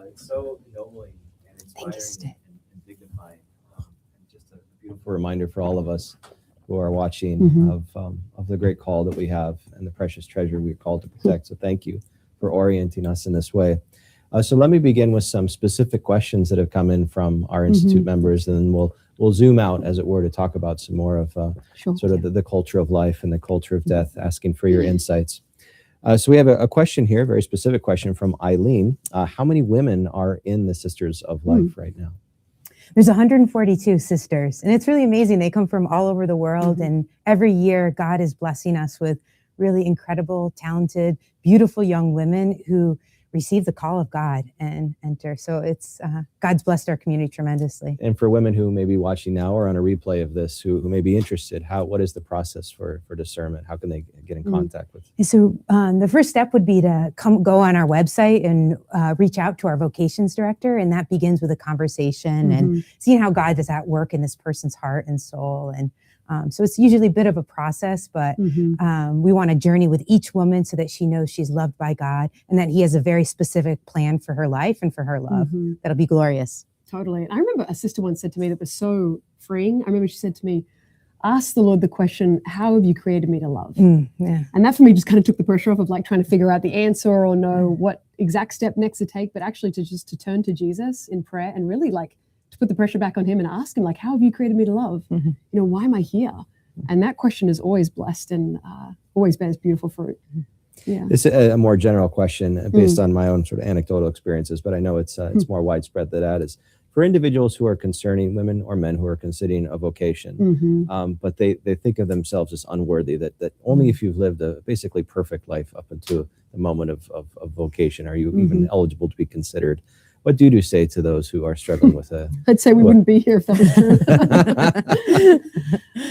It's so ennobling and inspiring and dignifying. And just a beautiful reminder for all of us who are watching of the great call that we have and the precious treasure we're called to protect. So thank you for orienting us in this way. So let me begin with some specific questions that have come in from our Institute members, and then we'll zoom out, as it were, to talk about some more of sort of the culture of life and the culture of death, asking for your insights. So we have a question here, a very specific question from Eileen. How many women are in the Sisters of Life right now? There's 142 sisters, and it's really amazing. They come from all over the world, and every year God is blessing us with really incredible, talented, beautiful young women who receive the call of God and enter. So it's God's blessed our community tremendously. And for women who may be watching now or on a replay of this, who may be interested, what is the process for discernment? How can they get in contact with you? And so the first step would be to go on our website and reach out to our vocations director. And that begins with a conversation and seeing how God is at work in this person's heart and soul. And so it's usually a bit of a process, but we want to journey with each woman so that she knows she's loved by God and that he has a very specific plan for her life and for her love. That'll be glorious. Totally. And I remember a sister once said to me that was so freeing. I remember she said to me, "Ask the Lord the question, how have you created me to love?" And that for me just kind of took the pressure off of like trying to figure out the answer or know what exact step next to take, but actually to turn to Jesus in prayer and really like to put the pressure back on him and ask him, like, how have you created me to love? You know, why am I here? And that question is always blessed and always bears beautiful fruit. Yeah. It's a more general question based on my own sort of anecdotal experiences, but I know it's more widespread than that is, for individuals who are concerning, women or men who are considering a vocation, but they think of themselves as unworthy, that only if you've lived a basically perfect life up until the moment of vocation are you even eligible to be considered. What do you say to those who are struggling with a... I'd say we wouldn't be here if that was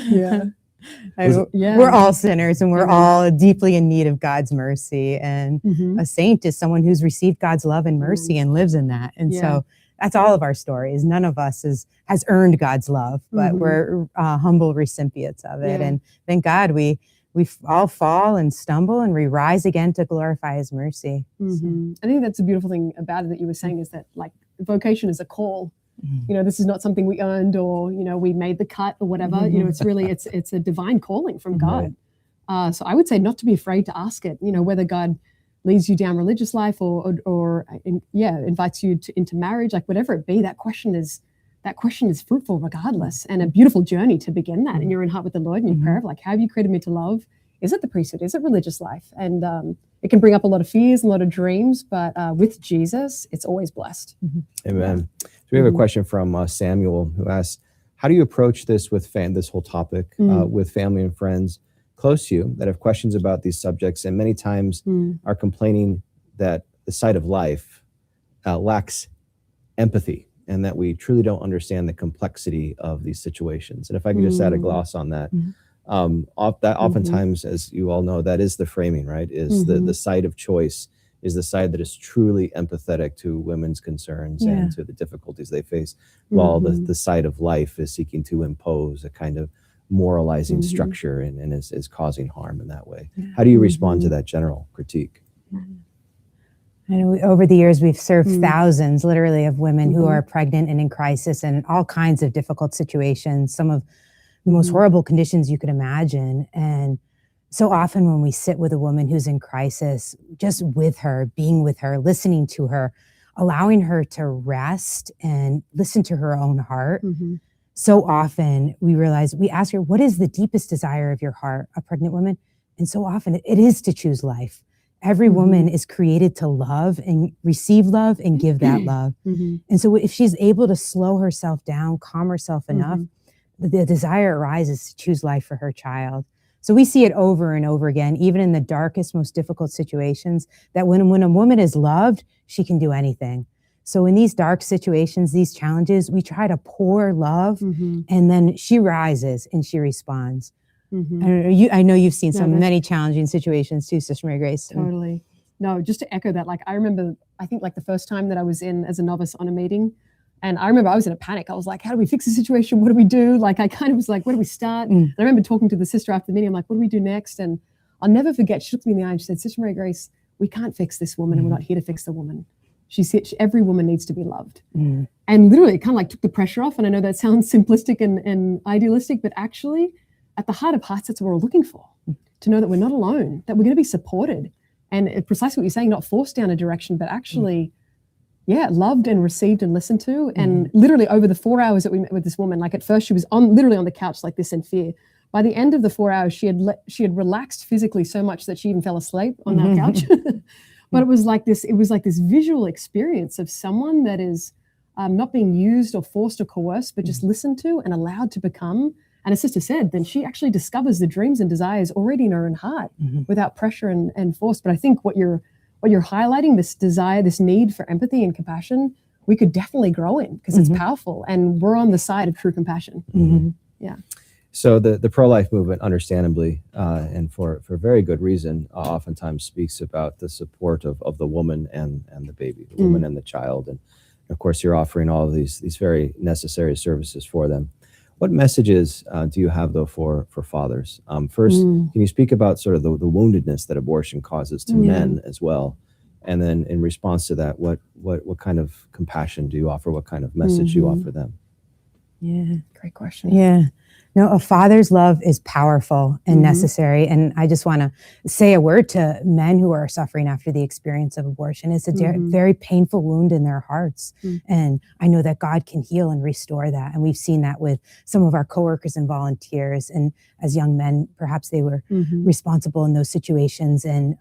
true. Yeah. We're all sinners, and we're all deeply in need of God's mercy. And a saint is someone who's received God's love and mercy and lives in that. And so that's all of our stories. None of us has earned God's love, but we're humble recipients of it. And thank God we all fall and stumble, and we rise again to glorify his mercy. I think that's a beautiful thing about it that you were saying, is that like vocation is a call. You know, this is not something we earned, or, you know, we made the cut or whatever. You know, it's really, it's a divine calling from God. So I would say not to be afraid to ask it, you know, whether God leads you down religious life or invites you into marriage, like whatever it be, that question is fruitful regardless, and a beautiful journey to begin that in your own heart with the Lord, and your prayer of like, how have you created me to love? Is it the priesthood? Is it religious life? And it can bring up a lot of fears and a lot of dreams, but with Jesus, it's always blessed. Amen. So we have a question from Samuel, who asks, how do you approach this with this whole topic with family and friends close to you that have questions about these subjects, and many times are complaining that the side of life lacks empathy, and that we truly don't understand the complexity of these situations? And if I can just add a gloss on that, oftentimes, as you all know, that is the framing, right? Is the side of choice is the side that is truly empathetic to women's concerns and to the difficulties they face, while the side of life is seeking to impose a kind of moralizing structure and is causing harm in that way. How do you respond to that general critique? I know over the years, we've served thousands, literally, of women who are pregnant and in crisis and all kinds of difficult situations, some of the most horrible conditions you could imagine. And so often when we sit with a woman who's in crisis, just with her, being with her, listening to her, allowing her to rest and listen to her own heart, so often we realize, we ask her, what is the deepest desire of your heart, a pregnant woman? And so often it is to choose life. Every woman is created to love and receive love and give that love. And so if she's able to slow herself down, calm herself enough, the desire arises to choose life for her child. So we see it over and over again, even in the darkest, most difficult situations, that when a woman is loved, she can do anything. So in these dark situations, these challenges, we try to pour love, and then she rises and she responds. I know you've seen many challenging situations too, Sister Mary Grace. Totally. No, just to echo that, like I remember, I think like the first time that I was in as a novice on a meeting, and I remember I was in a panic. I was like, how do we fix the situation? What do we do? Like, I kind of was like, where do we start? And I remember talking to the sister after the meeting. I'm like, what do we do next? And I'll never forget, she looked me in the eye and she said, Sister Mary Grace, we can't fix this woman, and we're not here to fix the woman. She said, every woman needs to be loved. And literally, it kind of like took the pressure off. And I know that sounds simplistic and idealistic, but actually, at the heart of hearts, that's what we're looking for. To know that we're not alone, that we're going to be supported. And precisely what you're saying, not forced down a direction, but actually, loved and received and listened to. And literally over the 4 hours that we met with this woman, like at first she was literally on the couch like this in fear. By the end of the 4 hours, she had relaxed physically so much that she even fell asleep on that couch. But it was like this visual experience of someone that is not being used or forced or coerced, but just listened to and allowed to become. And as Sister said, then she actually discovers the dreams and desires already in her own heart without pressure and force. But I think what you're highlighting, this desire, this need for empathy and compassion, we could definitely grow in, because it's powerful, and we're on the side of true compassion. So the pro-life movement, understandably, and for very good reason, oftentimes speaks about the support of the woman and the baby, the woman and the child. And of course, you're offering all of these very necessary services for them. What messages do you have, though, for fathers? First, can you speak about sort of the woundedness that abortion causes to men as well? And then in response to that, what kind of compassion do you offer? What kind of message do you offer them? Yeah, great question. Yeah. No, a father's love is powerful and necessary. And I just want to say a word to men who are suffering after the experience of abortion. It's a very painful wound in their hearts. And I know that God can heal and restore that. And we've seen that with some of our coworkers and volunteers. And as young men, perhaps they were responsible in those situations. And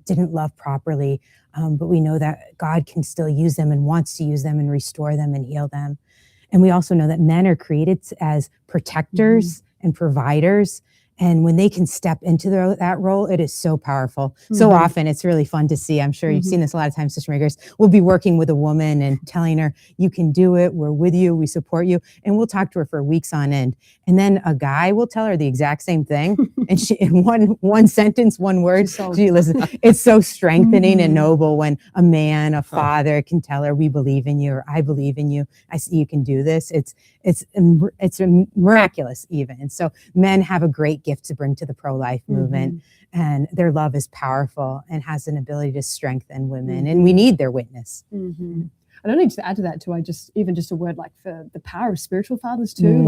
didn't love properly, but we know that God can still use them and wants to use them and restore them and heal them. And we also know that men are created as protectors and providers. And when they can step into that role, it is so powerful. So often it's really fun to see. I'm sure you've seen this a lot of times, Sister Makers. We'll be working with a woman and telling her, you can do it. We're with you. We support you. And we'll talk to her for weeks on end. And then a guy will tell her the exact same thing. And she, in one sentence, one word, she listens. It's so strengthening and noble when a man, a father can tell her, we believe in you, or I believe in you. I see you can do this. It's miraculous even. And so men have a great gift to bring to the pro-life movement, and their love is powerful and has an ability to strengthen women, and we need their witness. And I need to add to that too. Just a word like for the power of spiritual fathers too.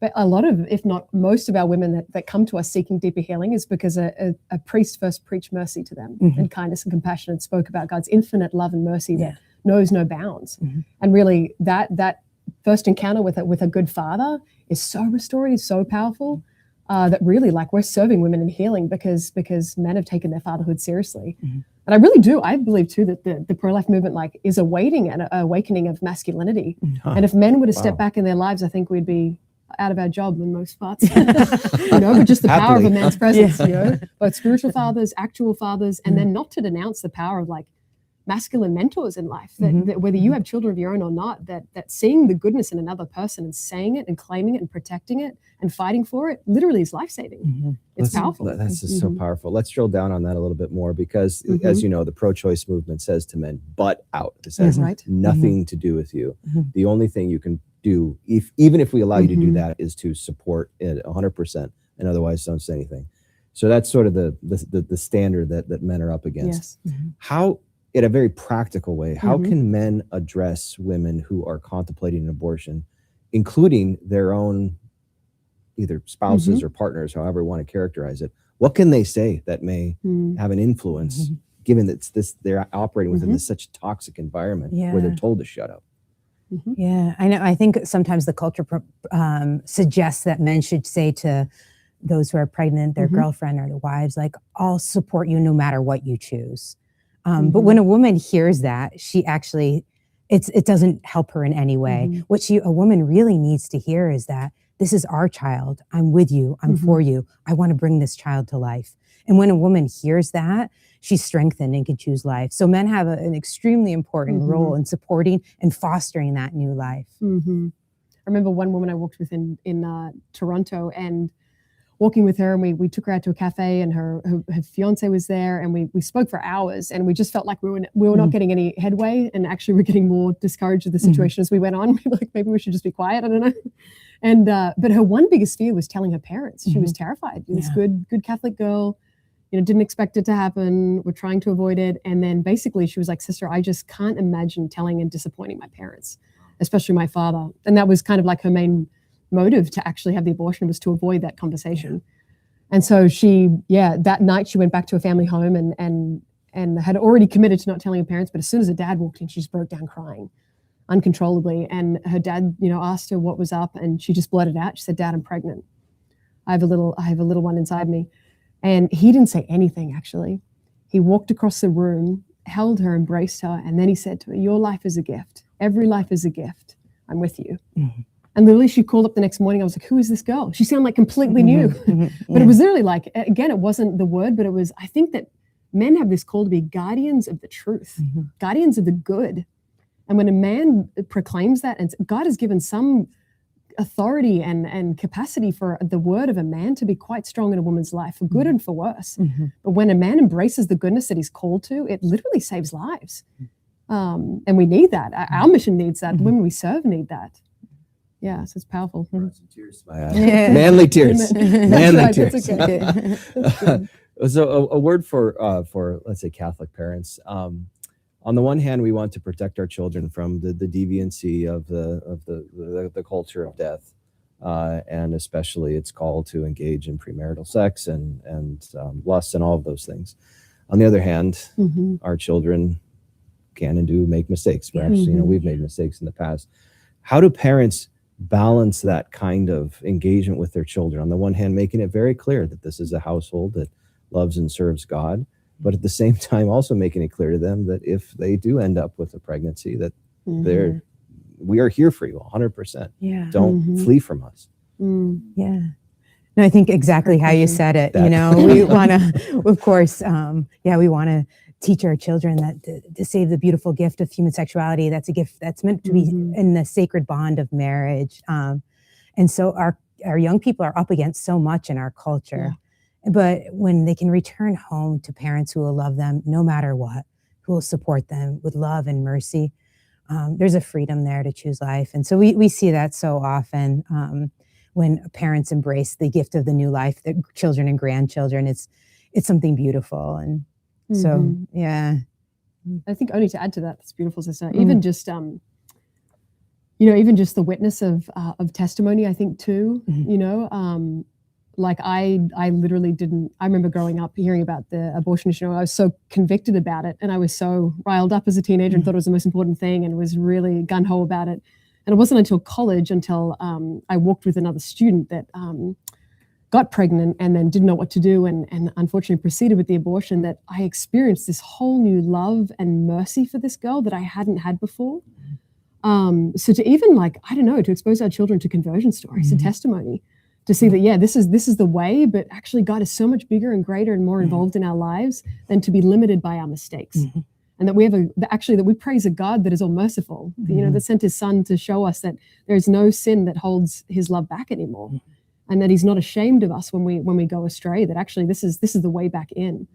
But a lot of, if not most of our women that come to us seeking deeper healing is because a priest first preached mercy to them and kindness and compassion, and spoke about God's infinite love and mercy that knows no bounds. And really that first encounter with a good father is so restorative, so powerful. That really, like, we're serving women in healing because men have taken their fatherhood seriously. And I believe too that the pro-life movement is awaiting an awakening of masculinity. And if men were to step back in their lives, I think we'd be out of our job in most parts. But just the power of a man's presence, both spiritual fathers, actual fathers, and then not to denounce the power of masculine mentors in life, that whether you have children of your own or not, that seeing the goodness in another person and saying it and claiming it and protecting it and fighting for it literally is life-saving. It's powerful. That's just so powerful. Let's drill down on that a little bit more, because as you know, the pro-choice movement says to men, butt out. It says nothing to do with you. The only thing you can do, even if we allow you to do that, is to support it 100%, and otherwise don't say anything. So that's sort of the standard that men are up against. How, in a very practical way, how can men address women who are contemplating an abortion, including their own either spouses or partners, however you want to characterize it? What can they say that may have an influence, given that they're operating within this such toxic environment where they're told to shut up? Yeah, I know. I think sometimes the culture suggests that men should say to those who are pregnant, their girlfriend or their wives, I'll support you no matter what you choose. But when a woman hears that, she actually, it doesn't help her in any way. What a woman really needs to hear is that this is our child. I'm with you. I'm for you. I want to bring this child to life. And when a woman hears that, she's strengthened and can choose life. So men have an extremely important role in supporting and fostering that new life. I remember one woman I worked with in Toronto, and walking with her, and we took her out to a cafe, and her fiance was there, and we spoke for hours, and we just felt like we were not getting any headway, and actually we're getting more discouraged with the situation as we went on. We were like, maybe we should just be quiet. I don't know. And but her one biggest fear was telling her parents. She was terrified. This good Catholic girl, didn't expect it to happen. We're trying to avoid it. And then basically she was like, sister, I just can't imagine telling and disappointing my parents, especially my father. And that was kind of like her main motive to actually have the abortion, was to avoid that conversation. And so that night she went back to her family home and had already committed to not telling her parents. But as soon as her dad walked in, she just broke down crying uncontrollably. And her dad, asked her what was up, and she just blurted out. She said, Dad, I'm pregnant. I have a little one inside me. And he didn't say anything, actually. He walked across the room, held her, embraced her, and then he said to her, your life is a gift. Every life is a gift. I'm with you. And literally she called up the next morning. I was like, who is this girl? She sounded like completely new. But it was literally like, again, it wasn't the word, but it was, I think that men have this call to be guardians of the truth, guardians of the good. And when a man proclaims that, and God has given some authority and capacity for the word of a man to be quite strong in a woman's life, for good and for worse. But when a man embraces the goodness that he's called to, it literally saves lives. And we need that. Our mission needs that. The women we serve need that. Yeah, so it's powerful. Some tears in my eyes. Manly tears. Manly tears. That's okay. So a word for let's say Catholic parents. On the one hand, we want to protect our children from the deviancy of the culture of death, and especially its call to engage in premarital sex and lust and all of those things. On the other hand, our children can and do make mistakes. Perhaps we've made mistakes in the past. How do parents balance that kind of engagement with their children? On the one hand, making it very clear that this is a household that loves and serves God, but at the same time also making it clear to them that if they do end up with a pregnancy, that we are here for you 100%. Yeah. Don't flee from us. Yeah. No, I think exactly how you said it. You know, we want to, of course, we want to teach our children that to save the beautiful gift of human sexuality. That's a gift that's meant to be in the sacred bond of marriage. And so our young people are up against so much in our culture. But when they can return home to parents who will love them no matter what, who will support them with love and mercy, there's a freedom there to choose life. And so we see that so often when parents embrace the gift of the new life, their children and grandchildren. It's something beautiful. And so, I think only to add to that, that's beautiful, sister. Even just, even just the witness of testimony, I think too, like I literally didn't, I remember growing up hearing about the abortion issue. I was so convicted about it, and I was so riled up as a teenager and thought it was the most important thing and was really gung-ho about it. And it wasn't until college, until I walked with another student that got pregnant and then didn't know what to do and unfortunately proceeded with the abortion, that I experienced this whole new love and mercy for this girl that I hadn't had before. So to even to expose our children to conversion stories and testimony, to see that, this is the way, but actually God is so much bigger and greater and more involved in our lives than to be limited by our mistakes. And that we have that we praise a God that is all merciful, that sent his son to show us that there is no sin that holds his love back anymore. And that he's not ashamed of us when we go astray, that actually this is the way back in.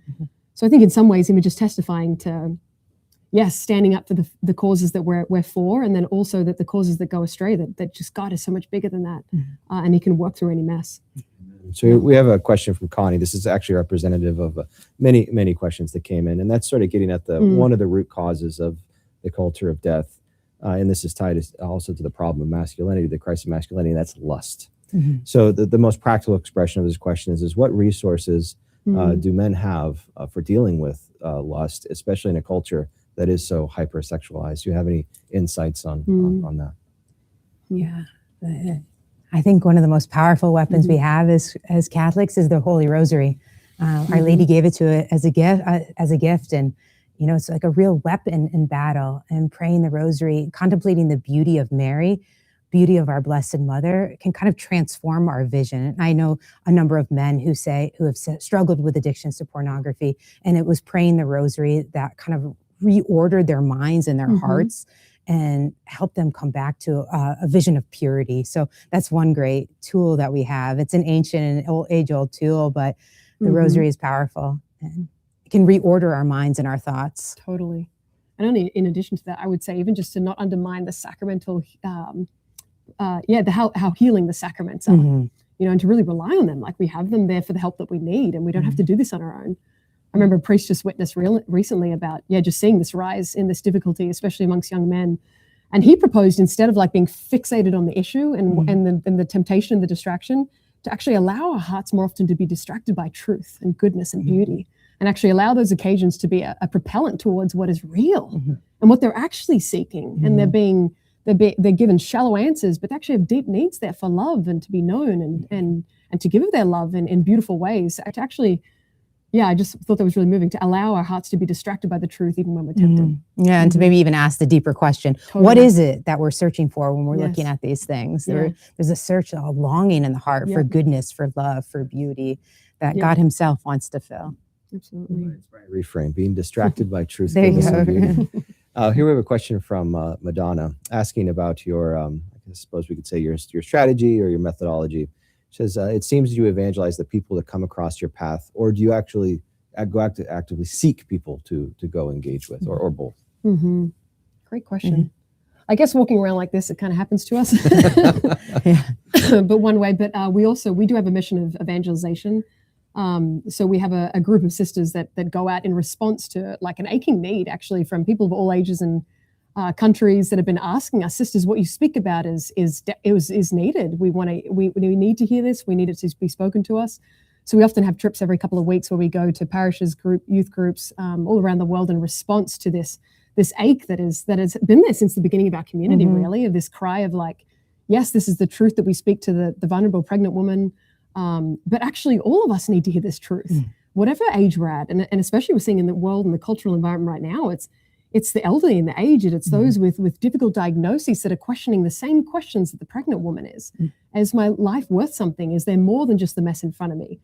So I think in some ways, even just testifying to, standing up for the causes that we're for, and then also that the causes that go astray, that just God is so much bigger than that, and he can work through any mess. So we have a question from Connie. This is actually representative of many, many questions that came in, and that's sort of getting at one of the root causes of the culture of death. And this is tied also to the problem of masculinity, the crisis of masculinity, and that's lust. So the most practical expression of this question is what resources do men have for dealing with lust, especially in a culture that is so hypersexualized? Do you have any insights on that? Yeah. I think one of the most powerful weapons we have as Catholics is the Holy Rosary. Our Lady gave it to it as a gift, and it's like a real weapon in battle. And praying the Rosary, contemplating the beauty of Mary, beauty of our Blessed Mother, can kind of transform our vision. And I know a number of men who have struggled with addictions to pornography, and it was praying the Rosary that kind of reordered their minds and their hearts and help them come back to a vision of purity. So that's one great tool that we have. It's an ancient and age-old tool, but the Rosary is powerful and it can reorder our minds and our thoughts. Totally. And only in addition to that, I would say even just to not undermine the sacramental, how healing the sacraments are, and to really rely on them. Like, we have them there for the help that we need, and we don't have to do this on our own. I remember a priest just witnessed recently about, just seeing this rise in this difficulty, especially amongst young men. And he proposed, instead of being fixated on the issue and the temptation and the distraction, to actually allow our hearts more often to be distracted by truth and goodness and beauty, and actually allow those occasions to be a propellant towards what is real and what they're actually seeking. And they're given shallow answers, but they actually have deep needs there for love and to be known and to give of their love in beautiful ways. To actually, I just thought that was really moving, to allow our hearts to be distracted by the truth even when we're tempted. Yeah, and to maybe even ask the deeper question, what is it that we're searching for when we're looking at these things? There's a search, a longing in the heart for goodness, for love, for beauty that God himself wants to fill. Absolutely. Right. Reframe, being distracted by truth, There you goodness, go. and beauty. Here we have a question from Madonna asking about your, I suppose we could say your strategy or your methodology. She says, it seems that you evangelize the people that come across your path, or do you actually actively seek people to go engage with, or both? Great question. I guess walking around like this, it kind of happens to us, but one way. But we do have a mission of evangelization. So we have a group of sisters that go out in response to an aching need, actually, from people of all ages and countries that have been asking us, sisters, what you speak about is needed. We need to hear this. We need it to be spoken to us. So we often have trips every couple of weeks where we go to parishes, youth groups all around the world in response to this ache that has been there since the beginning of our community, really, of this cry of yes, this is the truth that we speak to the vulnerable pregnant woman. But actually, all of us need to hear this truth. whatever age we're at, and especially we're seeing in the world and the cultural environment right now, it's the elderly and the aged, it's those with difficult diagnoses that are questioning the same questions that the pregnant woman is. Is my life worth something? Is there more than just the mess in front of me?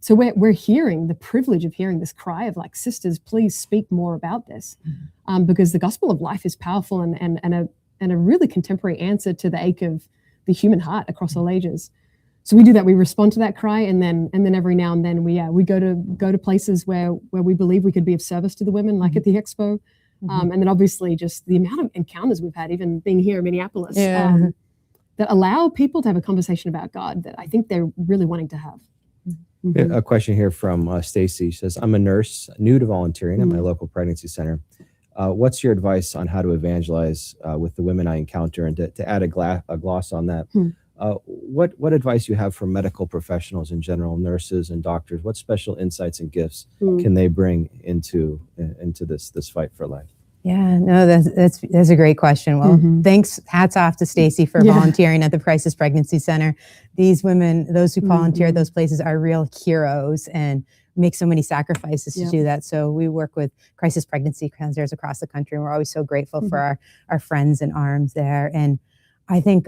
So we're hearing the privilege of hearing this cry of like, sisters, please speak more about this, because the gospel of life is powerful and a really contemporary answer to the ache of the human heart across all ages. So we do that. We respond to that cry, and then every now and then we go to places where we believe we could be of service to the women, like at the expo, and then obviously just the amount of encounters we've had, even being here in Minneapolis, that allow people to have a conversation about God that I think they're really wanting to have. A question here from Stacy. She says, I'm a nurse, new to volunteering at my local pregnancy center. What's your advice on how to evangelize with the women I encounter? And to add a gloss on that, what advice you have for medical professionals in general, nurses and doctors? What special insights and gifts can they bring into this fight for life? Yeah, no, that's a great question. Well, thanks. Hats off to Stacy for volunteering at the Crisis Pregnancy Center. These women, those who volunteer at those places, are real heroes and make so many sacrifices to do that. So we work with crisis pregnancy centers across the country, and we're always so grateful for our friends in arms there. And I think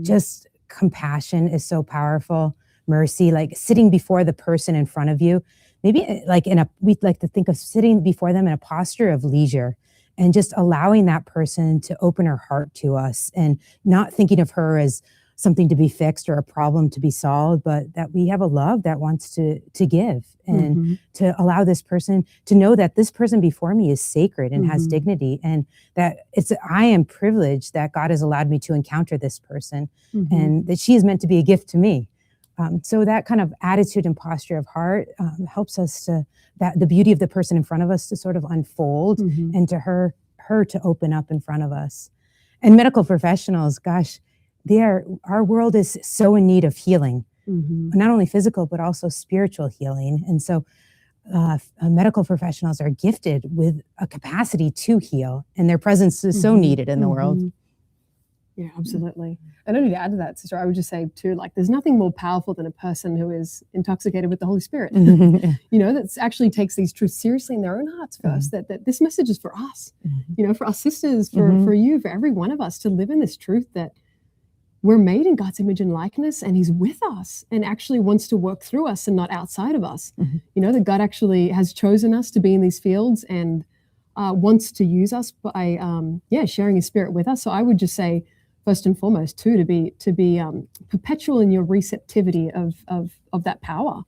just compassion is so powerful. Mercy, like sitting before the person in front of you, maybe like we'd like to think of sitting before them in a posture of leisure, and just allowing that person to open her heart to us, and not thinking of her as something to be fixed or a problem to be solved, but that we have a love that wants to give, and to allow this person to know that this person before me is sacred and has dignity, and that I am privileged that God has allowed me to encounter this person, and that she is meant to be a gift to me. So that kind of attitude and posture of heart helps us that the beauty of the person in front of us to sort of unfold, and to her to open up in front of us. And medical professionals, gosh, our world is so in need of healing, not only physical, but also spiritual healing. And so medical professionals are gifted with a capacity to heal, and their presence is so needed in the world. Yeah, absolutely. And only to add to that, sister, I would just say too, like, there's nothing more powerful than a person who is intoxicated with the Holy Spirit. You know, that actually takes these truths seriously in their own hearts first, that this message is for us, you know, for our sisters, for you, for every one of us to live in this truth that we're made in God's image and likeness, and he's with us and actually wants to work through us and not outside of us. You know, that God actually has chosen us to be in these fields and wants to use us by, sharing his spirit with us. So I would just say, first and foremost, too, to be perpetual in your receptivity of that power,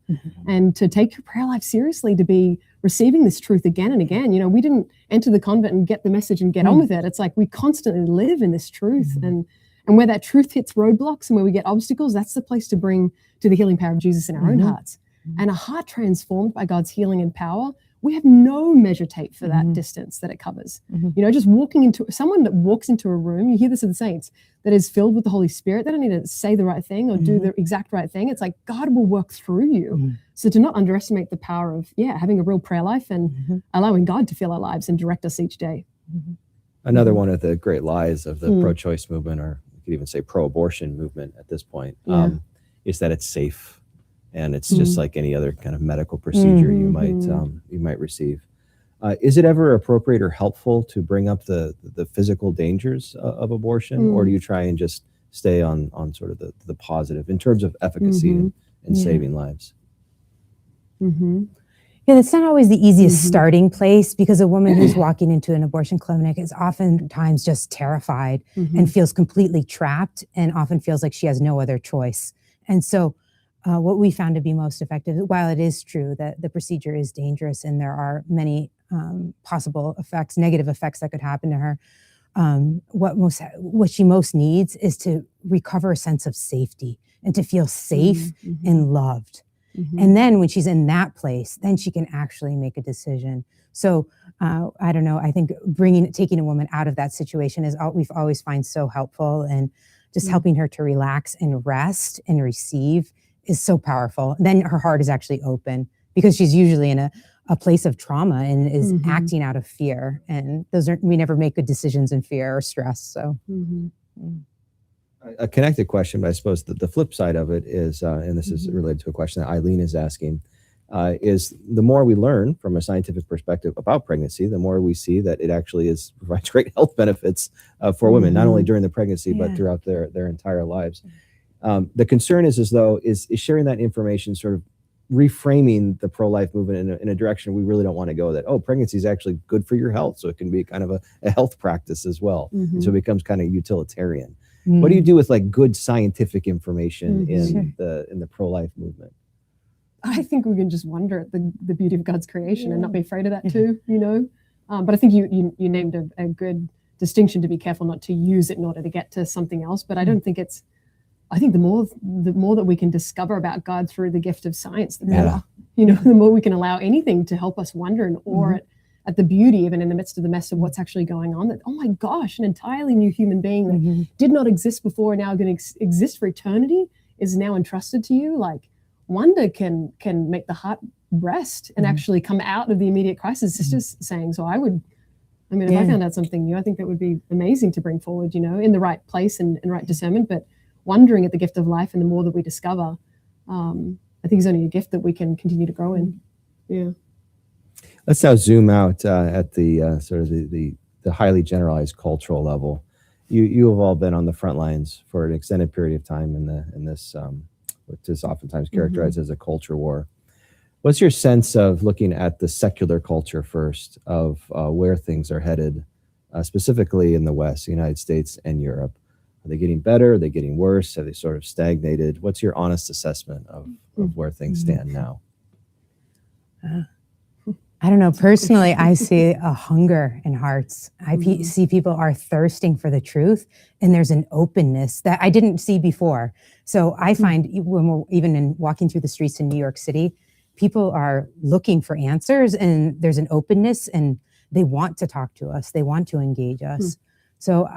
and to take your prayer life seriously, to be receiving this truth again and again. You know, we didn't enter the convent and get the message and get on with it. It's like we constantly live in this truth, and where that truth hits roadblocks and where we get obstacles, that's the place to bring to the healing power of Jesus in our own hearts. And a heart transformed by God's healing and power, we have no measure tape for that distance that it covers. You know, just walking into someone that walks into a room, you hear this of the saints, that is filled with the Holy Spirit. They don't need to say the right thing or do the exact right thing. It's like God will work through you. So to not underestimate the power of, having a real prayer life and allowing God to fill our lives and direct us each day. Another one of the great lies of the pro-choice movement, or you could even say pro-abortion movement at this point, is that it's safe. And it's just like any other kind of medical procedure you might receive. Is it ever appropriate or helpful to bring up the physical dangers of abortion, or do you try and just stay on sort of the positive in terms of efficacy and saving lives? Yeah, it's not always the easiest starting place, because a woman who's walking into an abortion clinic is oftentimes just terrified and feels completely trapped, and often feels like she has no other choice. And so what we found to be most effective, while it is true that the procedure is dangerous and there are many possible effects, negative effects that could happen to her, what she most needs is to recover a sense of safety and to feel safe and loved. And then when she's in that place, then she can actually make a decision. So I don't know, I think taking a woman out of that situation we've always find so helpful, and just helping her to relax and rest and receive is so powerful. Then her heart is actually open, because she's usually in a place of trauma and is acting out of fear. And we never make good decisions in fear or stress. So a connected question, but I suppose the flip side of it is, and this is related to a question that Eileen is asking, is the more we learn from a scientific perspective about pregnancy, the more we see that it actually provides great health benefits for women, not only during the pregnancy, but throughout their entire lives. The concern is sharing that information sort of reframing the pro-life movement in a direction we really don't want to go, that, oh, pregnancy is actually good for your health. So it can be kind of a health practice as well. And so it becomes kind of utilitarian. What do you do with like good scientific information in the pro-life movement? I think we can just wonder at the beauty of God's creation and not be afraid of that too, you know. But I think you named a good distinction, to be careful not to use it in order to get to something else. But I don't think I think the more that we can discover about God through the gift of science, the better. You know, the more we can allow anything to help us wonder and awe at the beauty, even in the midst of the mess of what's actually going on. That, oh my gosh, an entirely new human being that did not exist before and now going to exist for eternity is now entrusted to you. Like, wonder can make the heart rest and actually come out of the immediate crisis. Sister's saying, so if I found out something new, I think that would be amazing to bring forward, you know, in the right place and right discernment. But wondering at the gift of life, and the more that we discover, I think is only a gift that we can continue to grow in. Yeah. Let's now zoom out at the sort of the highly generalized cultural level. You have all been on the front lines for an extended period of time in this which is oftentimes characterized as a culture war. What's your sense of looking at the secular culture first, of where things are headed, specifically in the West, the United States and Europe? Are they getting better? Are they getting worse? Have they sort of stagnated? What's your honest assessment of where things stand now? I don't know. Personally, I see a hunger in hearts. I see people are thirsting for the truth, and there's an openness that I didn't see before. So I find when we're even in walking through the streets in New York City, people are looking for answers, and there's an openness, and they want to talk to us. They want to engage us. So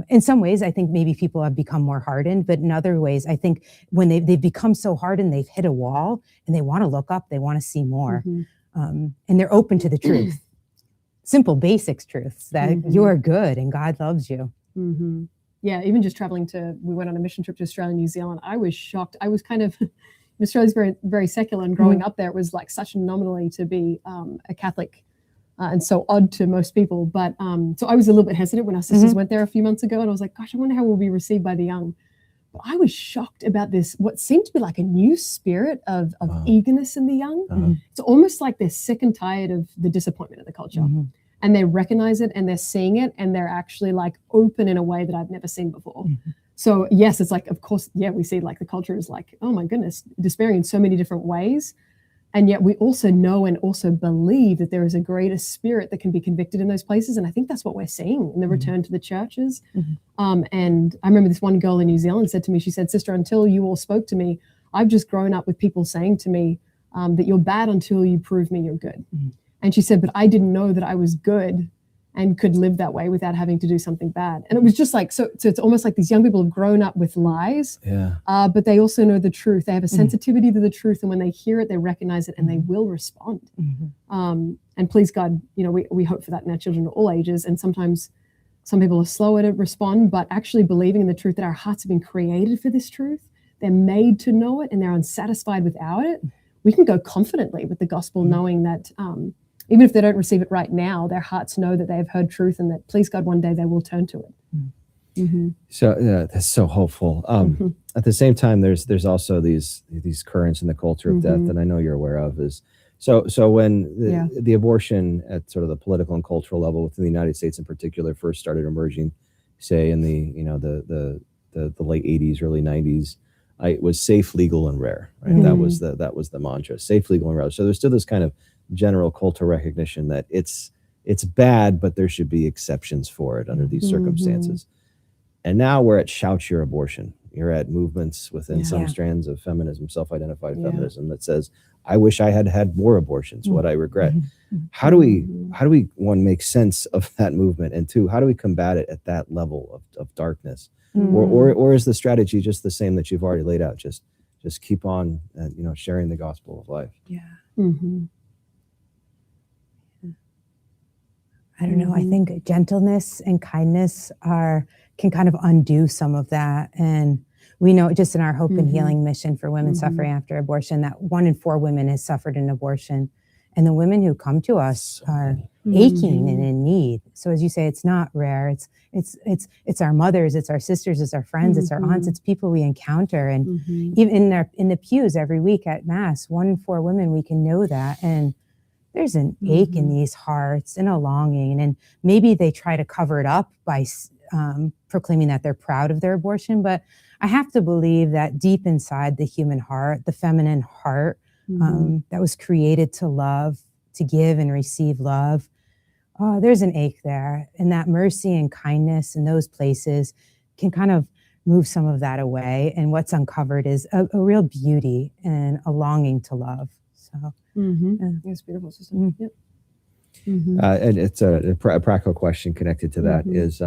in some ways, I think maybe people have become more hardened, but in other ways, I think when they've become so hardened, they've hit a wall, and they want to look up, they want to see more. And they're open to the truth, simple, basic truths that you are good and God loves you. Yeah, even just traveling we went on a mission trip to Australia and New Zealand. I was shocked. I was kind of, Australia's very, very secular, and growing up there, it was like such an anomaly to be a Catholic and so odd to most people. But so I was a little bit hesitant when our sisters went there a few months ago, and I was like, gosh, I wonder how we'll be received by the young. I was shocked about this, what seemed to be like a new spirit of eagerness in the young. It's almost like they're sick and tired of the disappointment of the culture. And they recognize it, and they're seeing it, and they're actually like open in a way that I've never seen before. So yes, it's like, of course, we see like the culture is like, oh my goodness, despairing in so many different ways. And yet we also know and also believe that there is a greater spirit that can be convicted in those places. And I think that's what we're seeing in the return to the churches. And I remember this one girl in New Zealand said to me, she said, sister, until you all spoke to me, I've just grown up with people saying to me that you're bad until you prove me you're good. And she said, but I didn't know that I was good and could live that way without having to do something bad. And it was just like, so it's almost like these young people have grown up with lies, but they also know the truth. They have a sensitivity to the truth. And when they hear it, they recognize it, and they will respond. And please God, you know, we hope for that in our children at all ages. And sometimes some people are slower to respond, but actually believing in the truth that our hearts have been created for this truth. They're made to know it, and they're unsatisfied without it. We can go confidently with the gospel, knowing that even if they don't receive it right now, their hearts know that they have heard truth, and that, please God, one day they will turn to it. So that's so hopeful. At the same time, there's also these currents in the culture of death that I know you're aware of. So when the abortion at sort of the political and cultural level within the United States in particular first started emerging, say in the late 80s, early 90s, it was safe, legal, and rare. Right? That was the mantra: safe, legal, and rare. So there's still this kind of general cultural recognition that it's bad, but there should be exceptions for it under these circumstances. And now we're at shout your abortion. You're at movements within some strands of feminism, self-identified feminism, that says, I wish I had had more abortions, what I regret. How do we, one, make sense of that movement? And two, how do we combat it at that level of darkness? Or is the strategy just the same that you've already laid out? Just keep on, sharing the gospel of life. I don't know. I think gentleness and kindness can kind of undo some of that. And we know just in our Hope and Mhm. Healing mission for women Mhm. suffering after abortion that 1 in 4 women has suffered an abortion. And the women who come to us So are many. aching and in need. So as you say, it's not rare. It's our mothers, it's our sisters, it's our friends, it's our aunts, Mhm. it's people we encounter. And Mhm. even in the pews every week at Mass, 1 in 4 women, we can know that. And there's an ache in Mhm. these hearts and a longing. And maybe they try to cover it up by proclaiming that they're proud of their abortion. But I have to believe that deep inside the human heart, the feminine heart, Mhm. that was created to love, to give and receive love, there's an ache there. And that mercy and kindness in those places can kind of move some of that away. And what's uncovered is a real beauty and a longing to love. So, Mhm. It's beautiful, sister. Mm. Yep. Mhm. And it's a practical question connected to that Mhm. is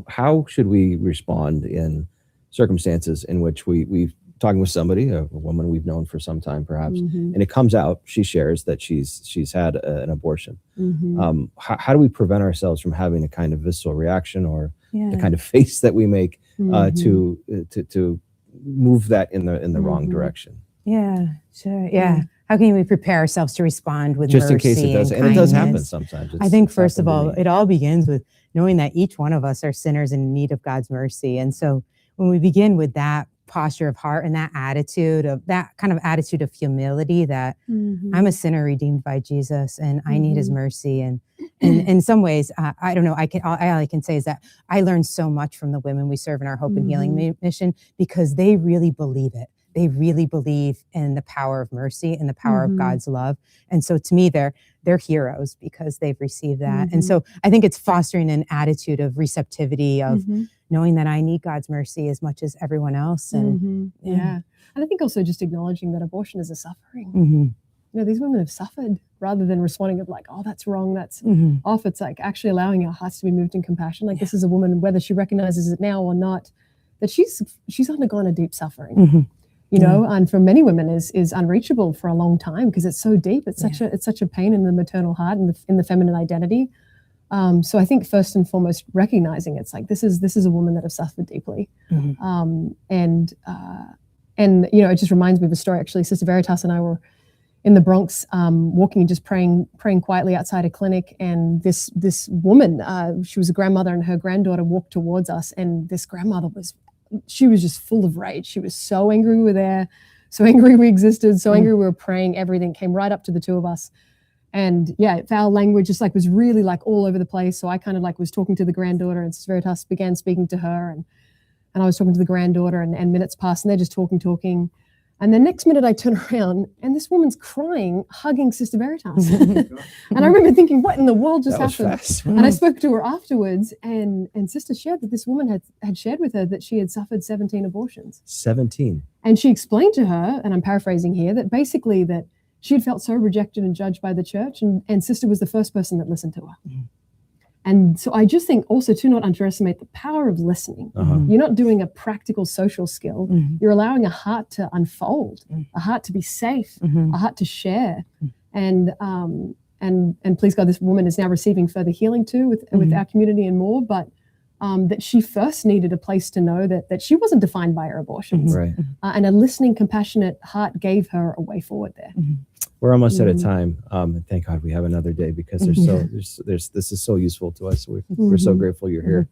how should we respond in circumstances in which we've talking with somebody, a woman we've known for some time perhaps, Mhm. and it comes out, she shares that she's had an abortion. Mhm. How do we prevent ourselves from having a kind of visceral reaction or the yeah. kind of face that we make Mhm. to move that in the wrong Mhm. direction? Yeah, sure. Yeah. How can we prepare ourselves to respond with Just mercy in case it does, and it does happen sometimes. I think It's first of happened to all, me. it all begins with knowing that each one of us are sinners in need of God's mercy. And so when we begin with that posture of heart and that kind of attitude of humility that Mhm. I'm a sinner redeemed by Jesus and I need his Mhm. mercy. And in some ways, I don't know, all I can say is that I learned so much from the women we serve in our Hope and Healing mission because they really believe it. They really believe in the power of mercy and the power of God's love. And so to me, they're heroes because they've received that. And so I think it's fostering an attitude of receptivity, of knowing that I need God's mercy as much as everyone else. And Yeah. And I think also just acknowledging that abortion is a suffering. Mhm. You know, these women have suffered rather than responding of like, oh, that's wrong, that's Mhm. off. It's like actually allowing our hearts to be moved in compassion. Like this is a woman, whether she recognizes it now or not, that she's undergone a deep suffering. Mhm. You know, and for many women is unreachable for a long time because it's so deep. It's such a pain in the maternal heart and in the feminine identity. So I think first and foremost, recognizing it's like this is a woman that has suffered deeply, and you know, it just reminds me of a story. Actually, Sister Veritas and I were in the Bronx, walking and just praying quietly outside a clinic, and this woman, she was a grandmother, and her granddaughter walked towards us, and this grandmother was just full of rage. She was so angry we were there, so angry we existed, so angry we were praying. Everything came right up to the two of us. And yeah, foul language just like was really like all over the place. So I kind of like was talking to the granddaughter, and Sister Veritas began speaking to her, and I was talking to the granddaughter, and minutes passed, and they're just talking. And the next minute I turn around and this woman's crying, hugging Sister Veritas. And I remember thinking, what in the world just happened? Fast. And I spoke to her afterwards, and Sister shared that this woman had shared with her that she had suffered 17 abortions. 17. And she explained to her, and I'm paraphrasing here, that basically that she had felt so rejected and judged by the church, and Sister was the first person that listened to her. And so I just think also to not underestimate the power of listening. You're not doing a practical social skill. You're allowing a heart to unfold, a heart to be safe, a heart to share. And please God, this woman is now receiving further healing too with our community and more. But that she first needed a place to know that she wasn't defined by her abortions. Right. And a listening, compassionate heart gave her a way forward there. We're almost out of time. And thank God we have another day because this is so useful to us. We're so grateful you're here.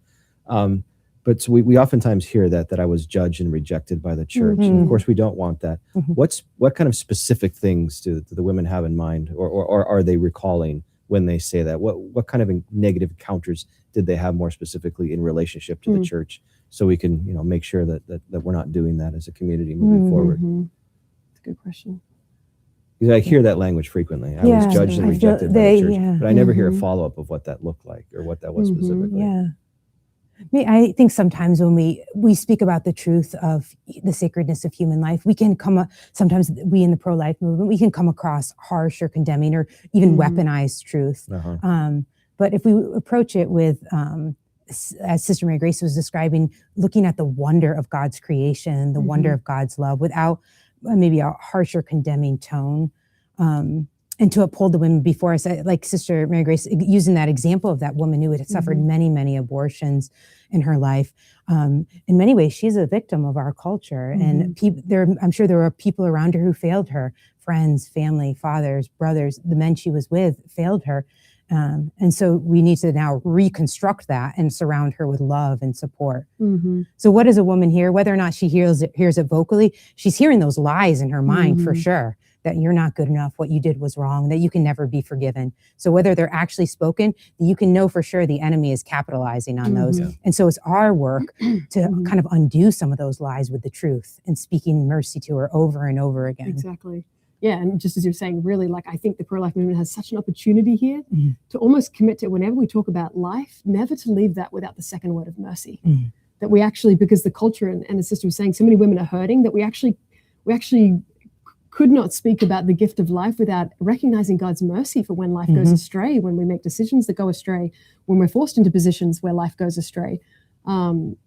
But so we oftentimes hear that I was judged and rejected by the church. And of course we don't want that. What kind of specific things do the women have in mind, or are they recalling when they say that? What kind of negative encounters did they have more specifically in relationship to the church, so we can make sure that we're not doing that as a community moving forward? That's a good question. Because I hear that language frequently. I was judged and rejected by the church, but I never hear a follow-up of what that looked like or what that was specifically. I think sometimes when we speak about the truth of the sacredness of human life, we can sometimes we in the pro-life movement, we can come across harsh or condemning or even weaponized truth. But if we approach it with, as Sister Mary Grace was describing, looking at the wonder of God's creation, the wonder of God's love without maybe a harsh or condemning tone, and to uphold the women before us, like Sister Mary Grace, using that example of that woman who had suffered many, many abortions in her life. In many ways, she's a victim of our culture. And I'm sure there were people around her who failed her, friends, family, fathers, brothers, the men she was with failed her. And so we need to now reconstruct that and surround her with love and support. So what does a woman hear? Whether or not she hears it vocally, she's hearing those lies in her mind for sure, that you're not good enough, what you did was wrong, that you can never be forgiven. So whether they're actually spoken, you can know for sure the enemy is capitalizing on those. And so it's our work to kind of undo some of those lies with the truth and speaking mercy to her over and over again. Exactly. Yeah, and just as you're saying, really, like, I think the pro-life movement has such an opportunity here to almost commit to, whenever we talk about life, never to leave that without the second word of mercy. That we actually, because the culture, and the sister was saying, so many women are hurting, that we actually could not speak about the gift of life without recognizing God's mercy for when life goes astray, when we make decisions that go astray, when we're forced into positions where life goes astray.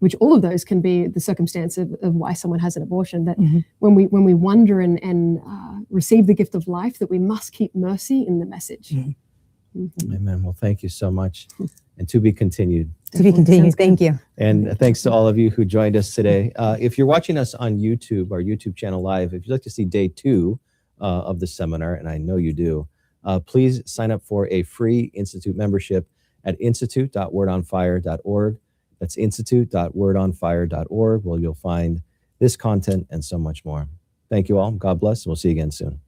Which all of those can be the circumstance of why someone has an abortion, that when we wonder and receive the gift of life, that we must keep mercy in the message. Amen. Well, thank you so much. And to be continued. To be continued. Thank you. And thanks to all of you who joined us today. If you're watching us on YouTube, our YouTube channel live, if you'd like to see day 2 of the seminar, and I know you do, please sign up for a free Institute membership at institute.wordonfire.org. That's institute.wordonfire.org, where you'll find this content and so much more. Thank you all. God bless. And we'll see you again soon.